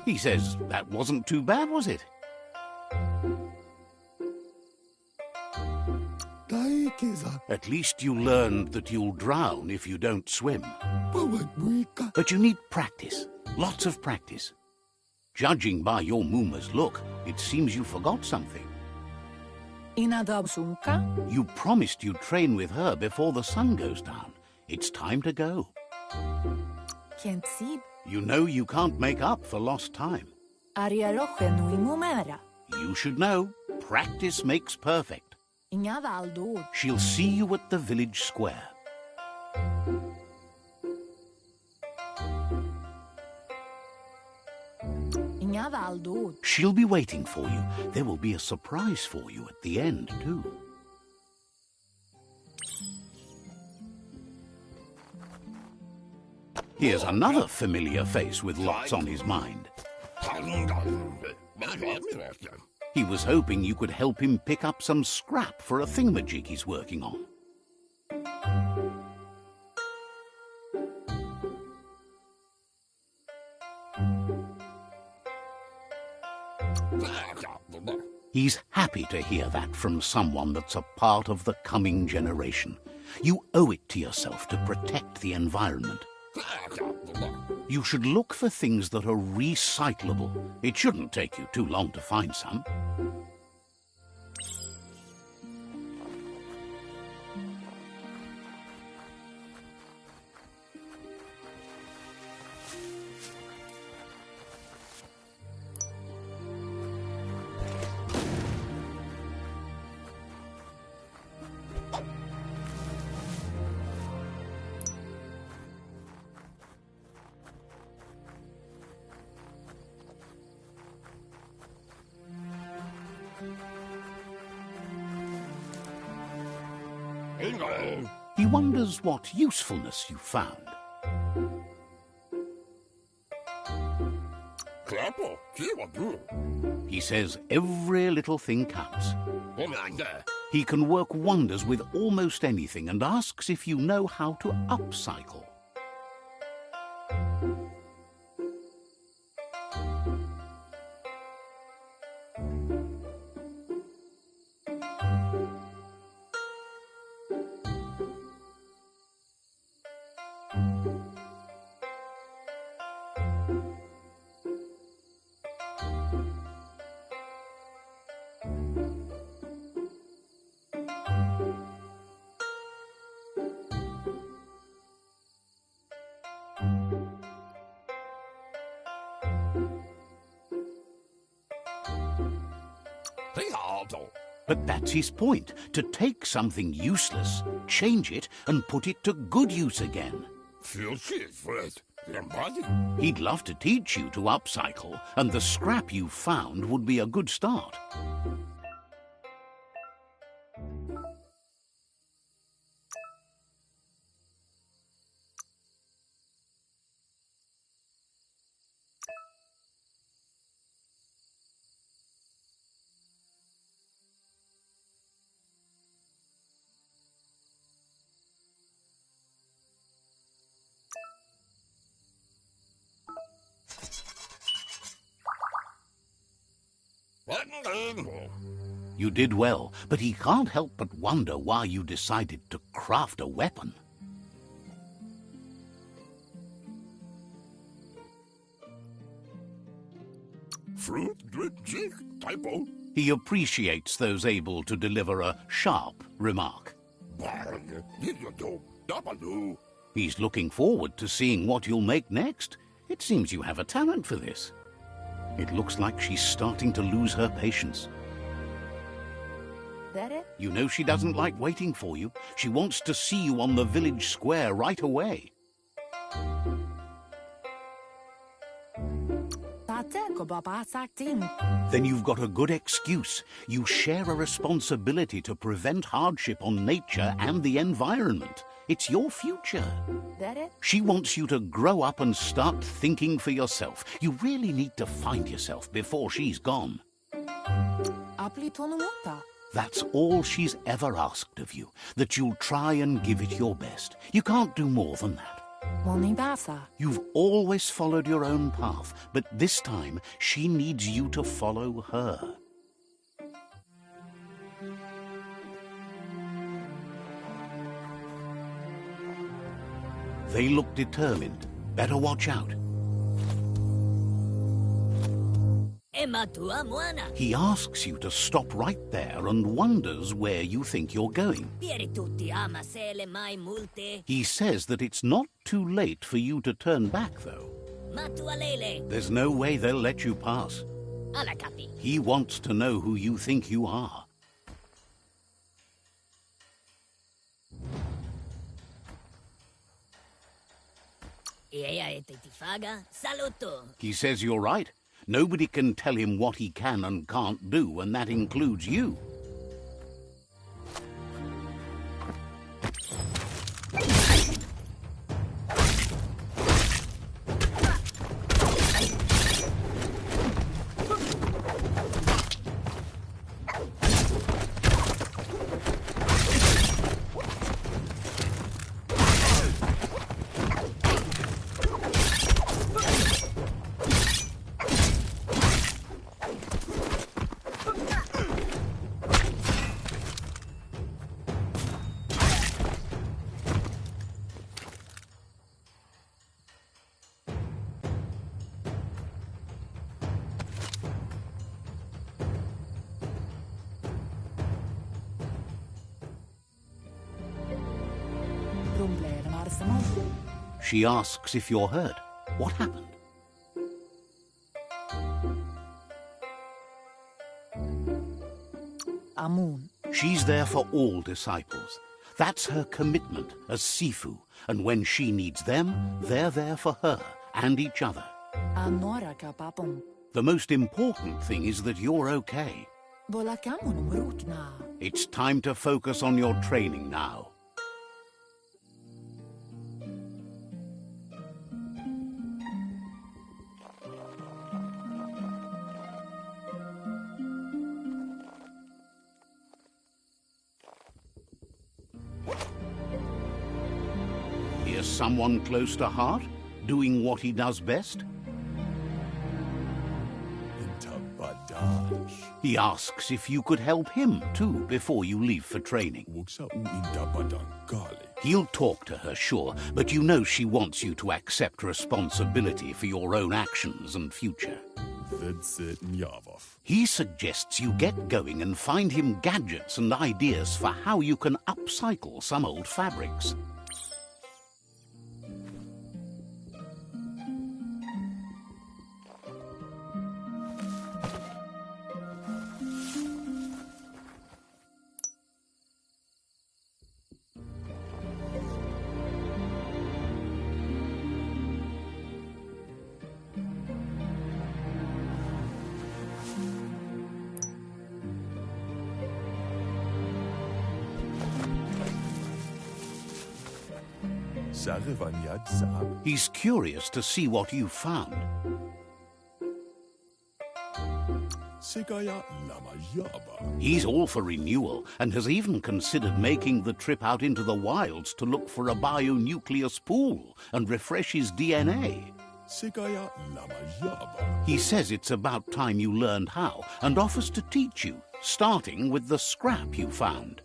He says that wasn't too bad, was it? At least you learned that you'll drown if you don't swim. But you need practice, lots of practice. Judging by your Muma's look, it seems you forgot something. You promised you'd train with her before the sun goes down. It's time to go. You know you can't make up for lost time. You should know, practice makes perfect. She'll see you at the village square. She'll be waiting for you. There will be a surprise for you at the end, too. Here's another familiar face with lots on his mind. He was hoping you could help him pick up some scrap for a thingamajig he's working on. He's happy to hear that from someone that's a part of the coming generation. You owe it to yourself to protect the environment. You should look for things that are recyclable. It shouldn't take you too long to find some. He wonders what usefulness you found. Clapo, Kiwadu. He says every little thing counts. Omanda. He can work wonders with almost anything and asks if you know how to upcycle. But that's his point, to take something useless, change it, and put it to good use again. He'd love to teach you to upcycle, and the scrap you found would be a good start. You did well, but he can't help but wonder why you decided to craft a weapon. Fruit, jig, typo. He appreciates those able to deliver a sharp remark. He's looking forward to seeing what you'll make next. It seems you have a talent for this. It looks like she's starting to lose her patience. That it? You know she doesn't like waiting for you. She wants to see you on the village square right away. Then you've got a good excuse. You share a responsibility to prevent hardship on nature and the environment. It's your future. That it? She wants you to grow up and start thinking for yourself. You really need to find yourself before she's gone. That's all she's ever asked of you, that you'll try and give it your best. You can't do more than that. You've always followed your own path, but this time she needs you to follow her. They look determined. Better watch out. He asks you to stop right there and wonders where you think you're going. He says that it's not too late for you to turn back, though. There's no way they'll let you pass. He wants to know who you think you are. He says you're right. Nobody can tell him what he can and can't do, and that includes you. She asks if you're hurt. What happened? She's there for all disciples. That's her commitment as Sifu, and when she needs them, they're there for her and each other. The most important thing is that you're okay. It's time to focus on your training now. someone close to heart, doing what he does best? Intabadash. He asks if you could help him too before you leave for training. Wuksa u intabadankali. He'll talk to her, sure, but you know she wants you to accept responsibility for your own actions and future. Vedse njavaf. He suggests you get going and find him gadgets and ideas for how you can upcycle some old fabrics. Sarevanyad sab. He's curious to see what you've found. Segaya lama yaba. He's all for renewal and has even considered making the trip out into the wilds to look for a bionucleus pool and refresh his DNA. Segaya lama yaba. He says it's about time you learned how and offers to teach you, starting with the scrap you found.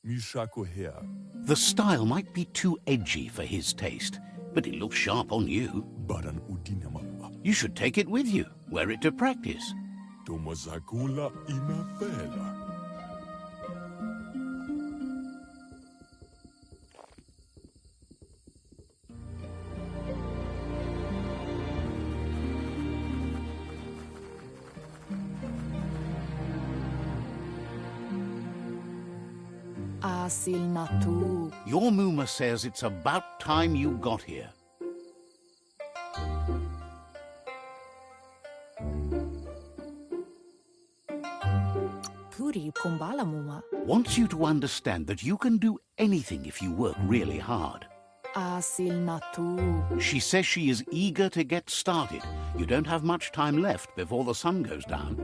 Mishako her. The style might be too edgy for his taste, but it looks sharp on you. Baran udinamama. You should take it with you, wear it to practice. Tomazakula inapela. Asil natu. Your Muma says it's about time you got here. Puri kumbala muma. Wants you to understand that you can do anything if you work really hard. Asil natu. She says she is eager to get started. You don't have much time left before the sun goes down.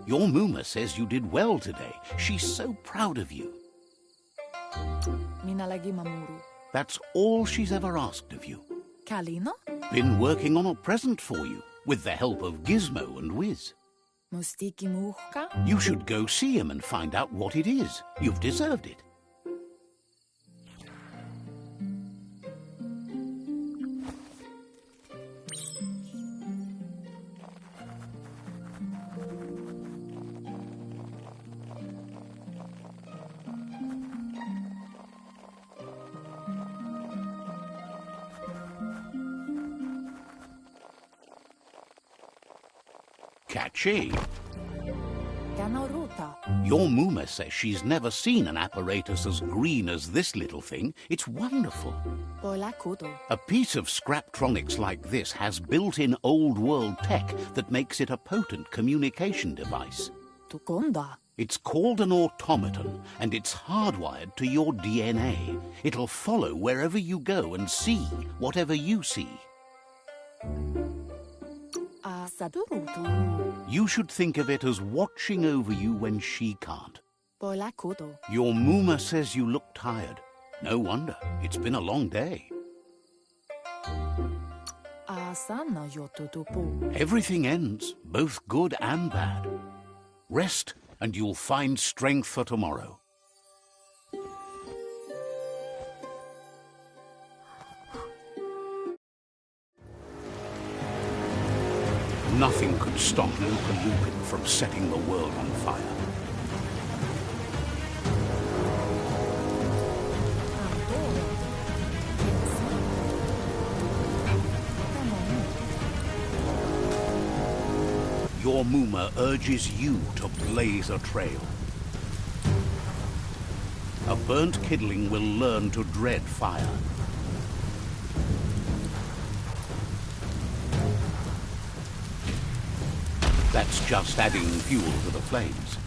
Your Muma says you did well today. She's so proud of you. Minalagi mamuru. That's all she's ever asked of you. Kalino? Been working on a present for you, with the help of Gizmo and Wiz. Mustiki muhka? You should go see him and find out what it is. You've deserved it. Catchy. Your Muma says she's never seen an apparatus as green as this little thing. It's wonderful. A piece of Scraptronics like this has built-in old-world tech that makes it a potent communication device. It's called an automaton, and it's hardwired to your DNA. It'll follow wherever you go and see whatever you see. You should think of it as watching over you when she can't. Your Muma says you look tired. No wonder. It's been a long day. Everything ends, both good and bad. Rest, and you'll find strength for tomorrow. Nothing could stop Lupa Lupin from setting the world on fire. Your Muma urges you to blaze a trail. A burnt kidling will learn to dread fire. That's just adding fuel to the flames.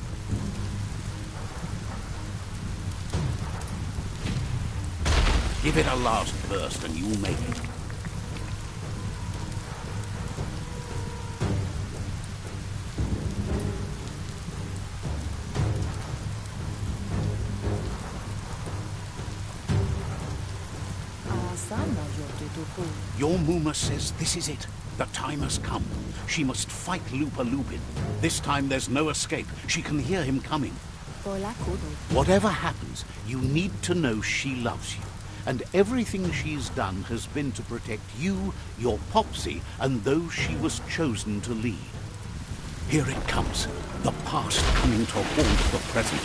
Give it a last burst and you'll make it. Your Muma says this is it. The time has come. She must fight Lupa Lupin. This time there's no escape. She can hear him coming. Whatever happens, you need to know she loves you. And everything she's done has been to protect you, your Popsy, and those she was chosen to lead. Here it comes. The past coming to haunt the present.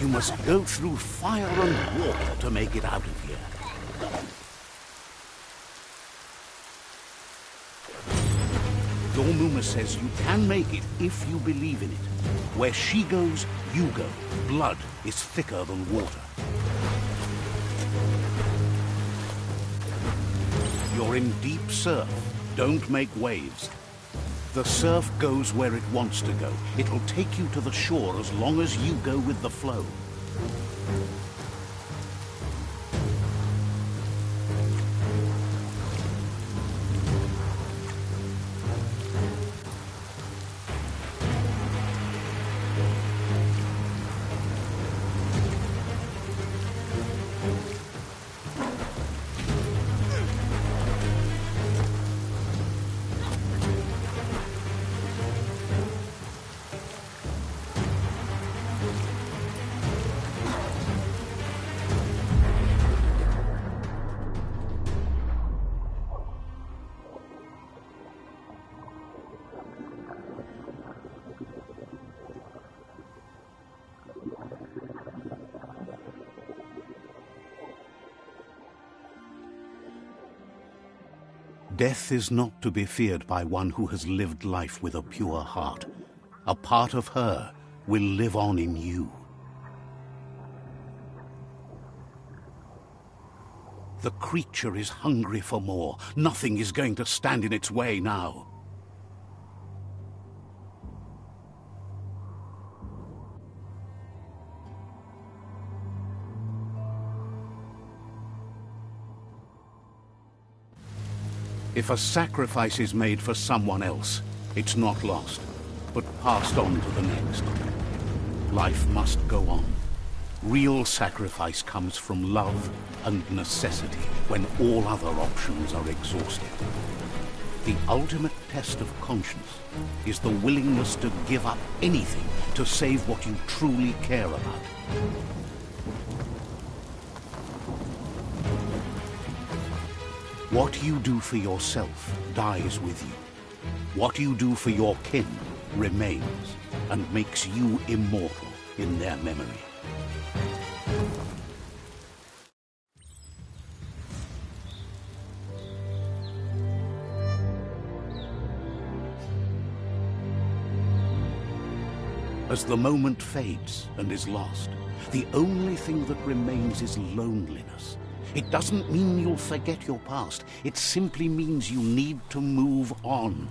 You must go through fire and water to make it out of here. Your Muma says you can make it if you believe in it. Where she goes, you go. Blood is thicker than water. You're in deep surf. Don't make waves. The surf goes where it wants to go. It'll take you to the shore as long as you go with the flow. Death is not to be feared by one who has lived life with a pure heart. A part of her will live on in you. The creature is hungry for more. Nothing is going to stand in its way now. If a sacrifice is made for someone else, it's not lost, but passed on to the next. Life must go on. Real sacrifice comes from love and necessity when all other options are exhausted. The ultimate test of conscience is the willingness to give up anything to save what you truly care about. What you do for yourself dies with you. What you do for your kin remains and makes you immortal in their memory. As the moment fades and is lost, the only thing that remains is loneliness. It doesn't mean you'll forget your past. It simply means you need to move on.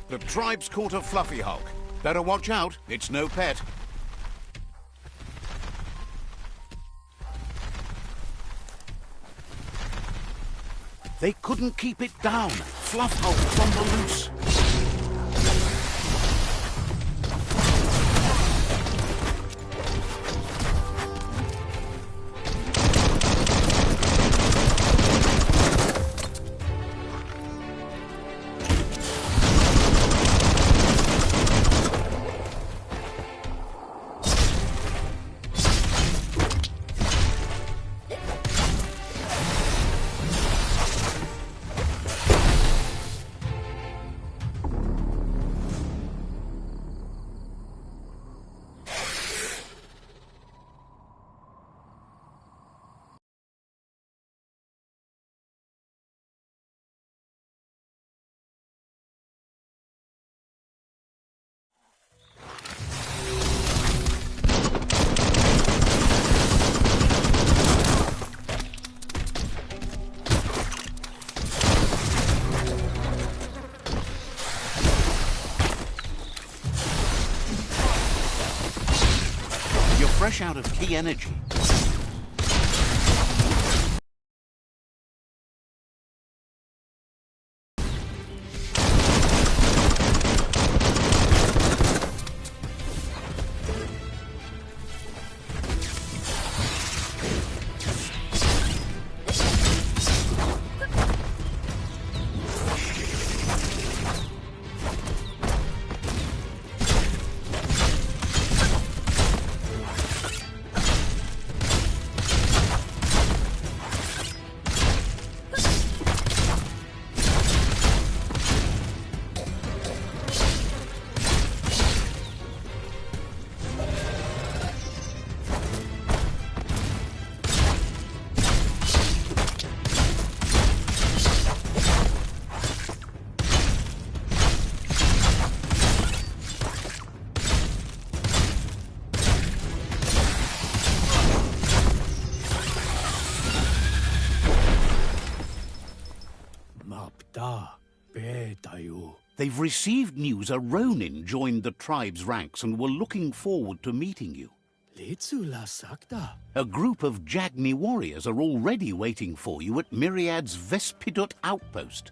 The tribe's caught a fluffy hulk. Better watch out, it's no pet. They couldn't keep it down. Fluff hulk's on the loose. Fresh out of key energy. They've received news a Ronin joined the tribe's ranks and were looking forward to meeting you. A group of Jagni warriors are already waiting for you at Myriad's Vespidut outpost.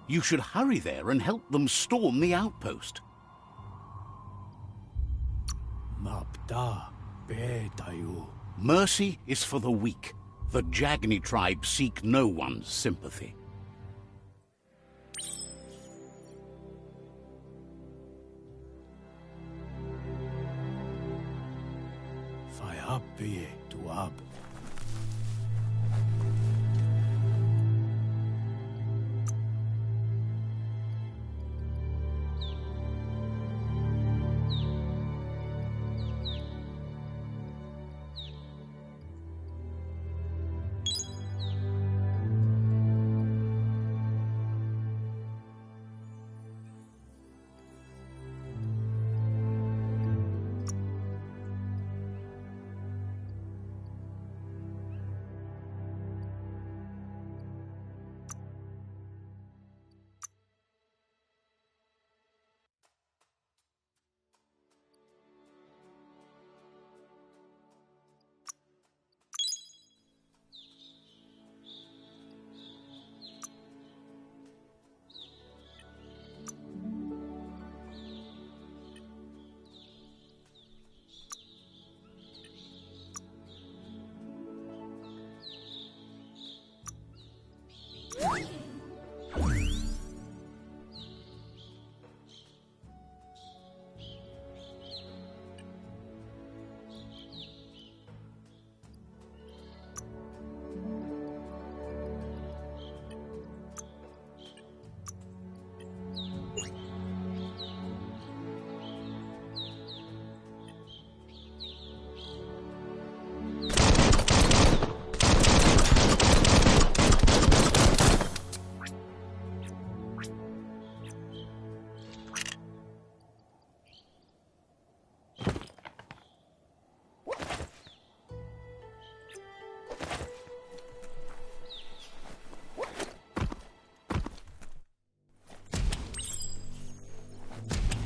You should hurry there and help them storm the outpost. Mercy is for the weak. The Jagni tribe seek no one's sympathy.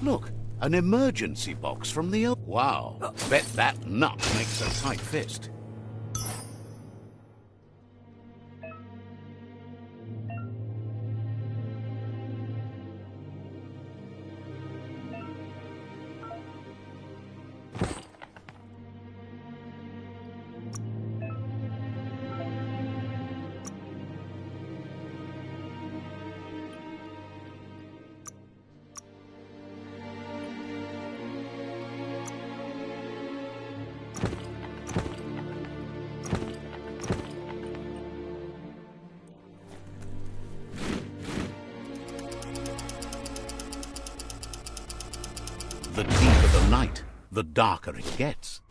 Look, an emergency box from the... Wow, bet that nut makes a tight fist. The deeper the night, the darker it gets.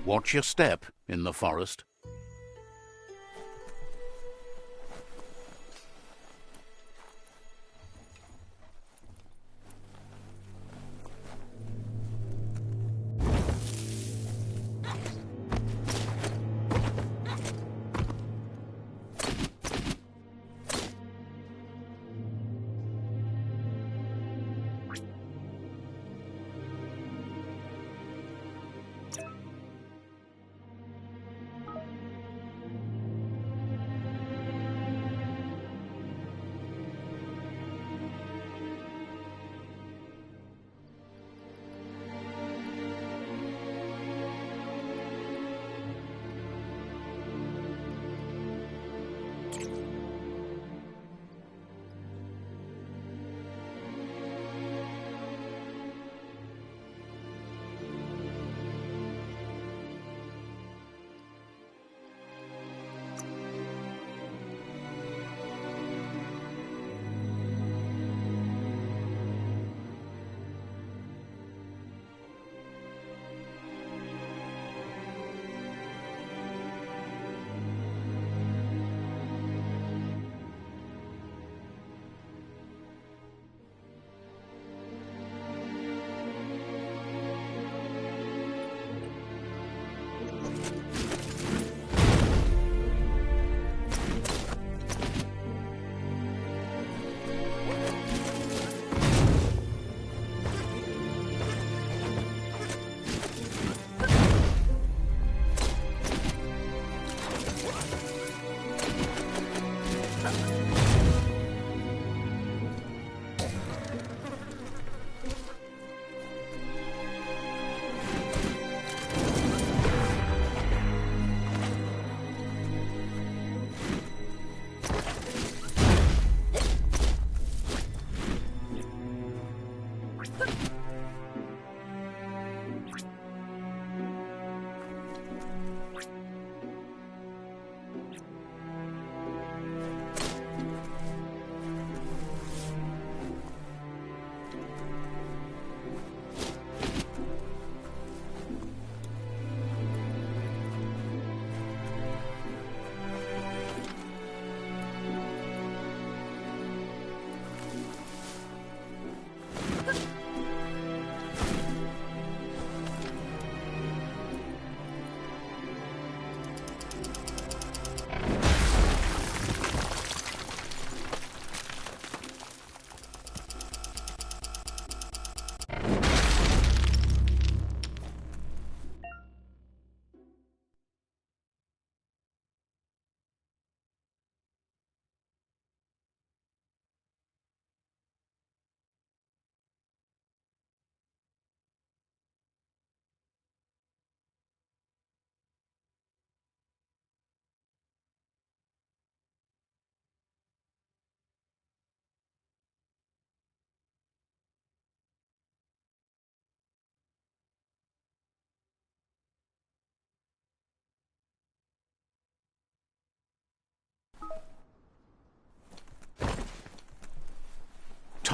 Watch your step in the forest.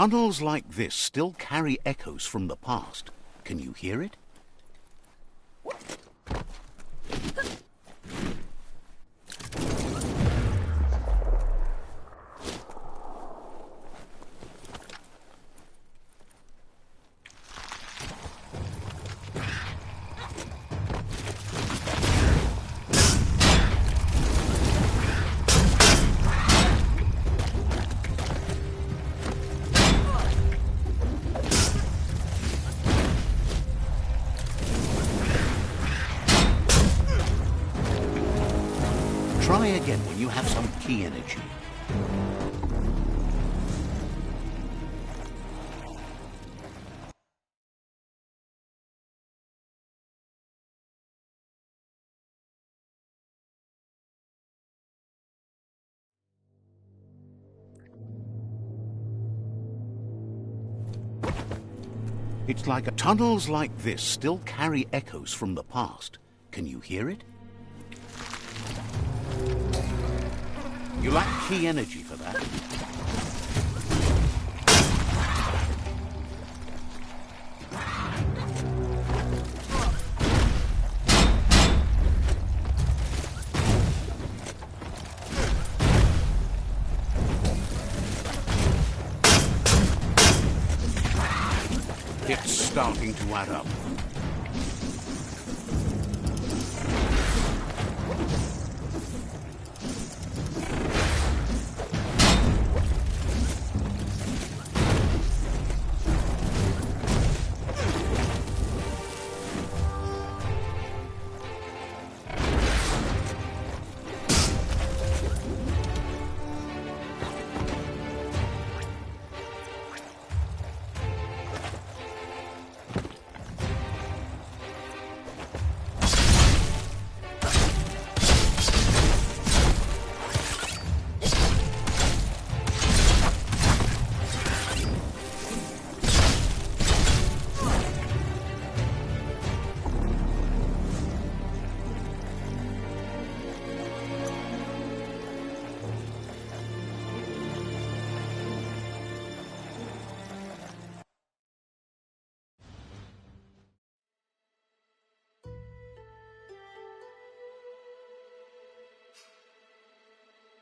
tunnels like this still carry echoes from the past. Can you hear it? Try again when you have some key energy. It's like tunnels like this still carry echoes from the past. Can you hear it? You lack key energy for that. It's starting to add up.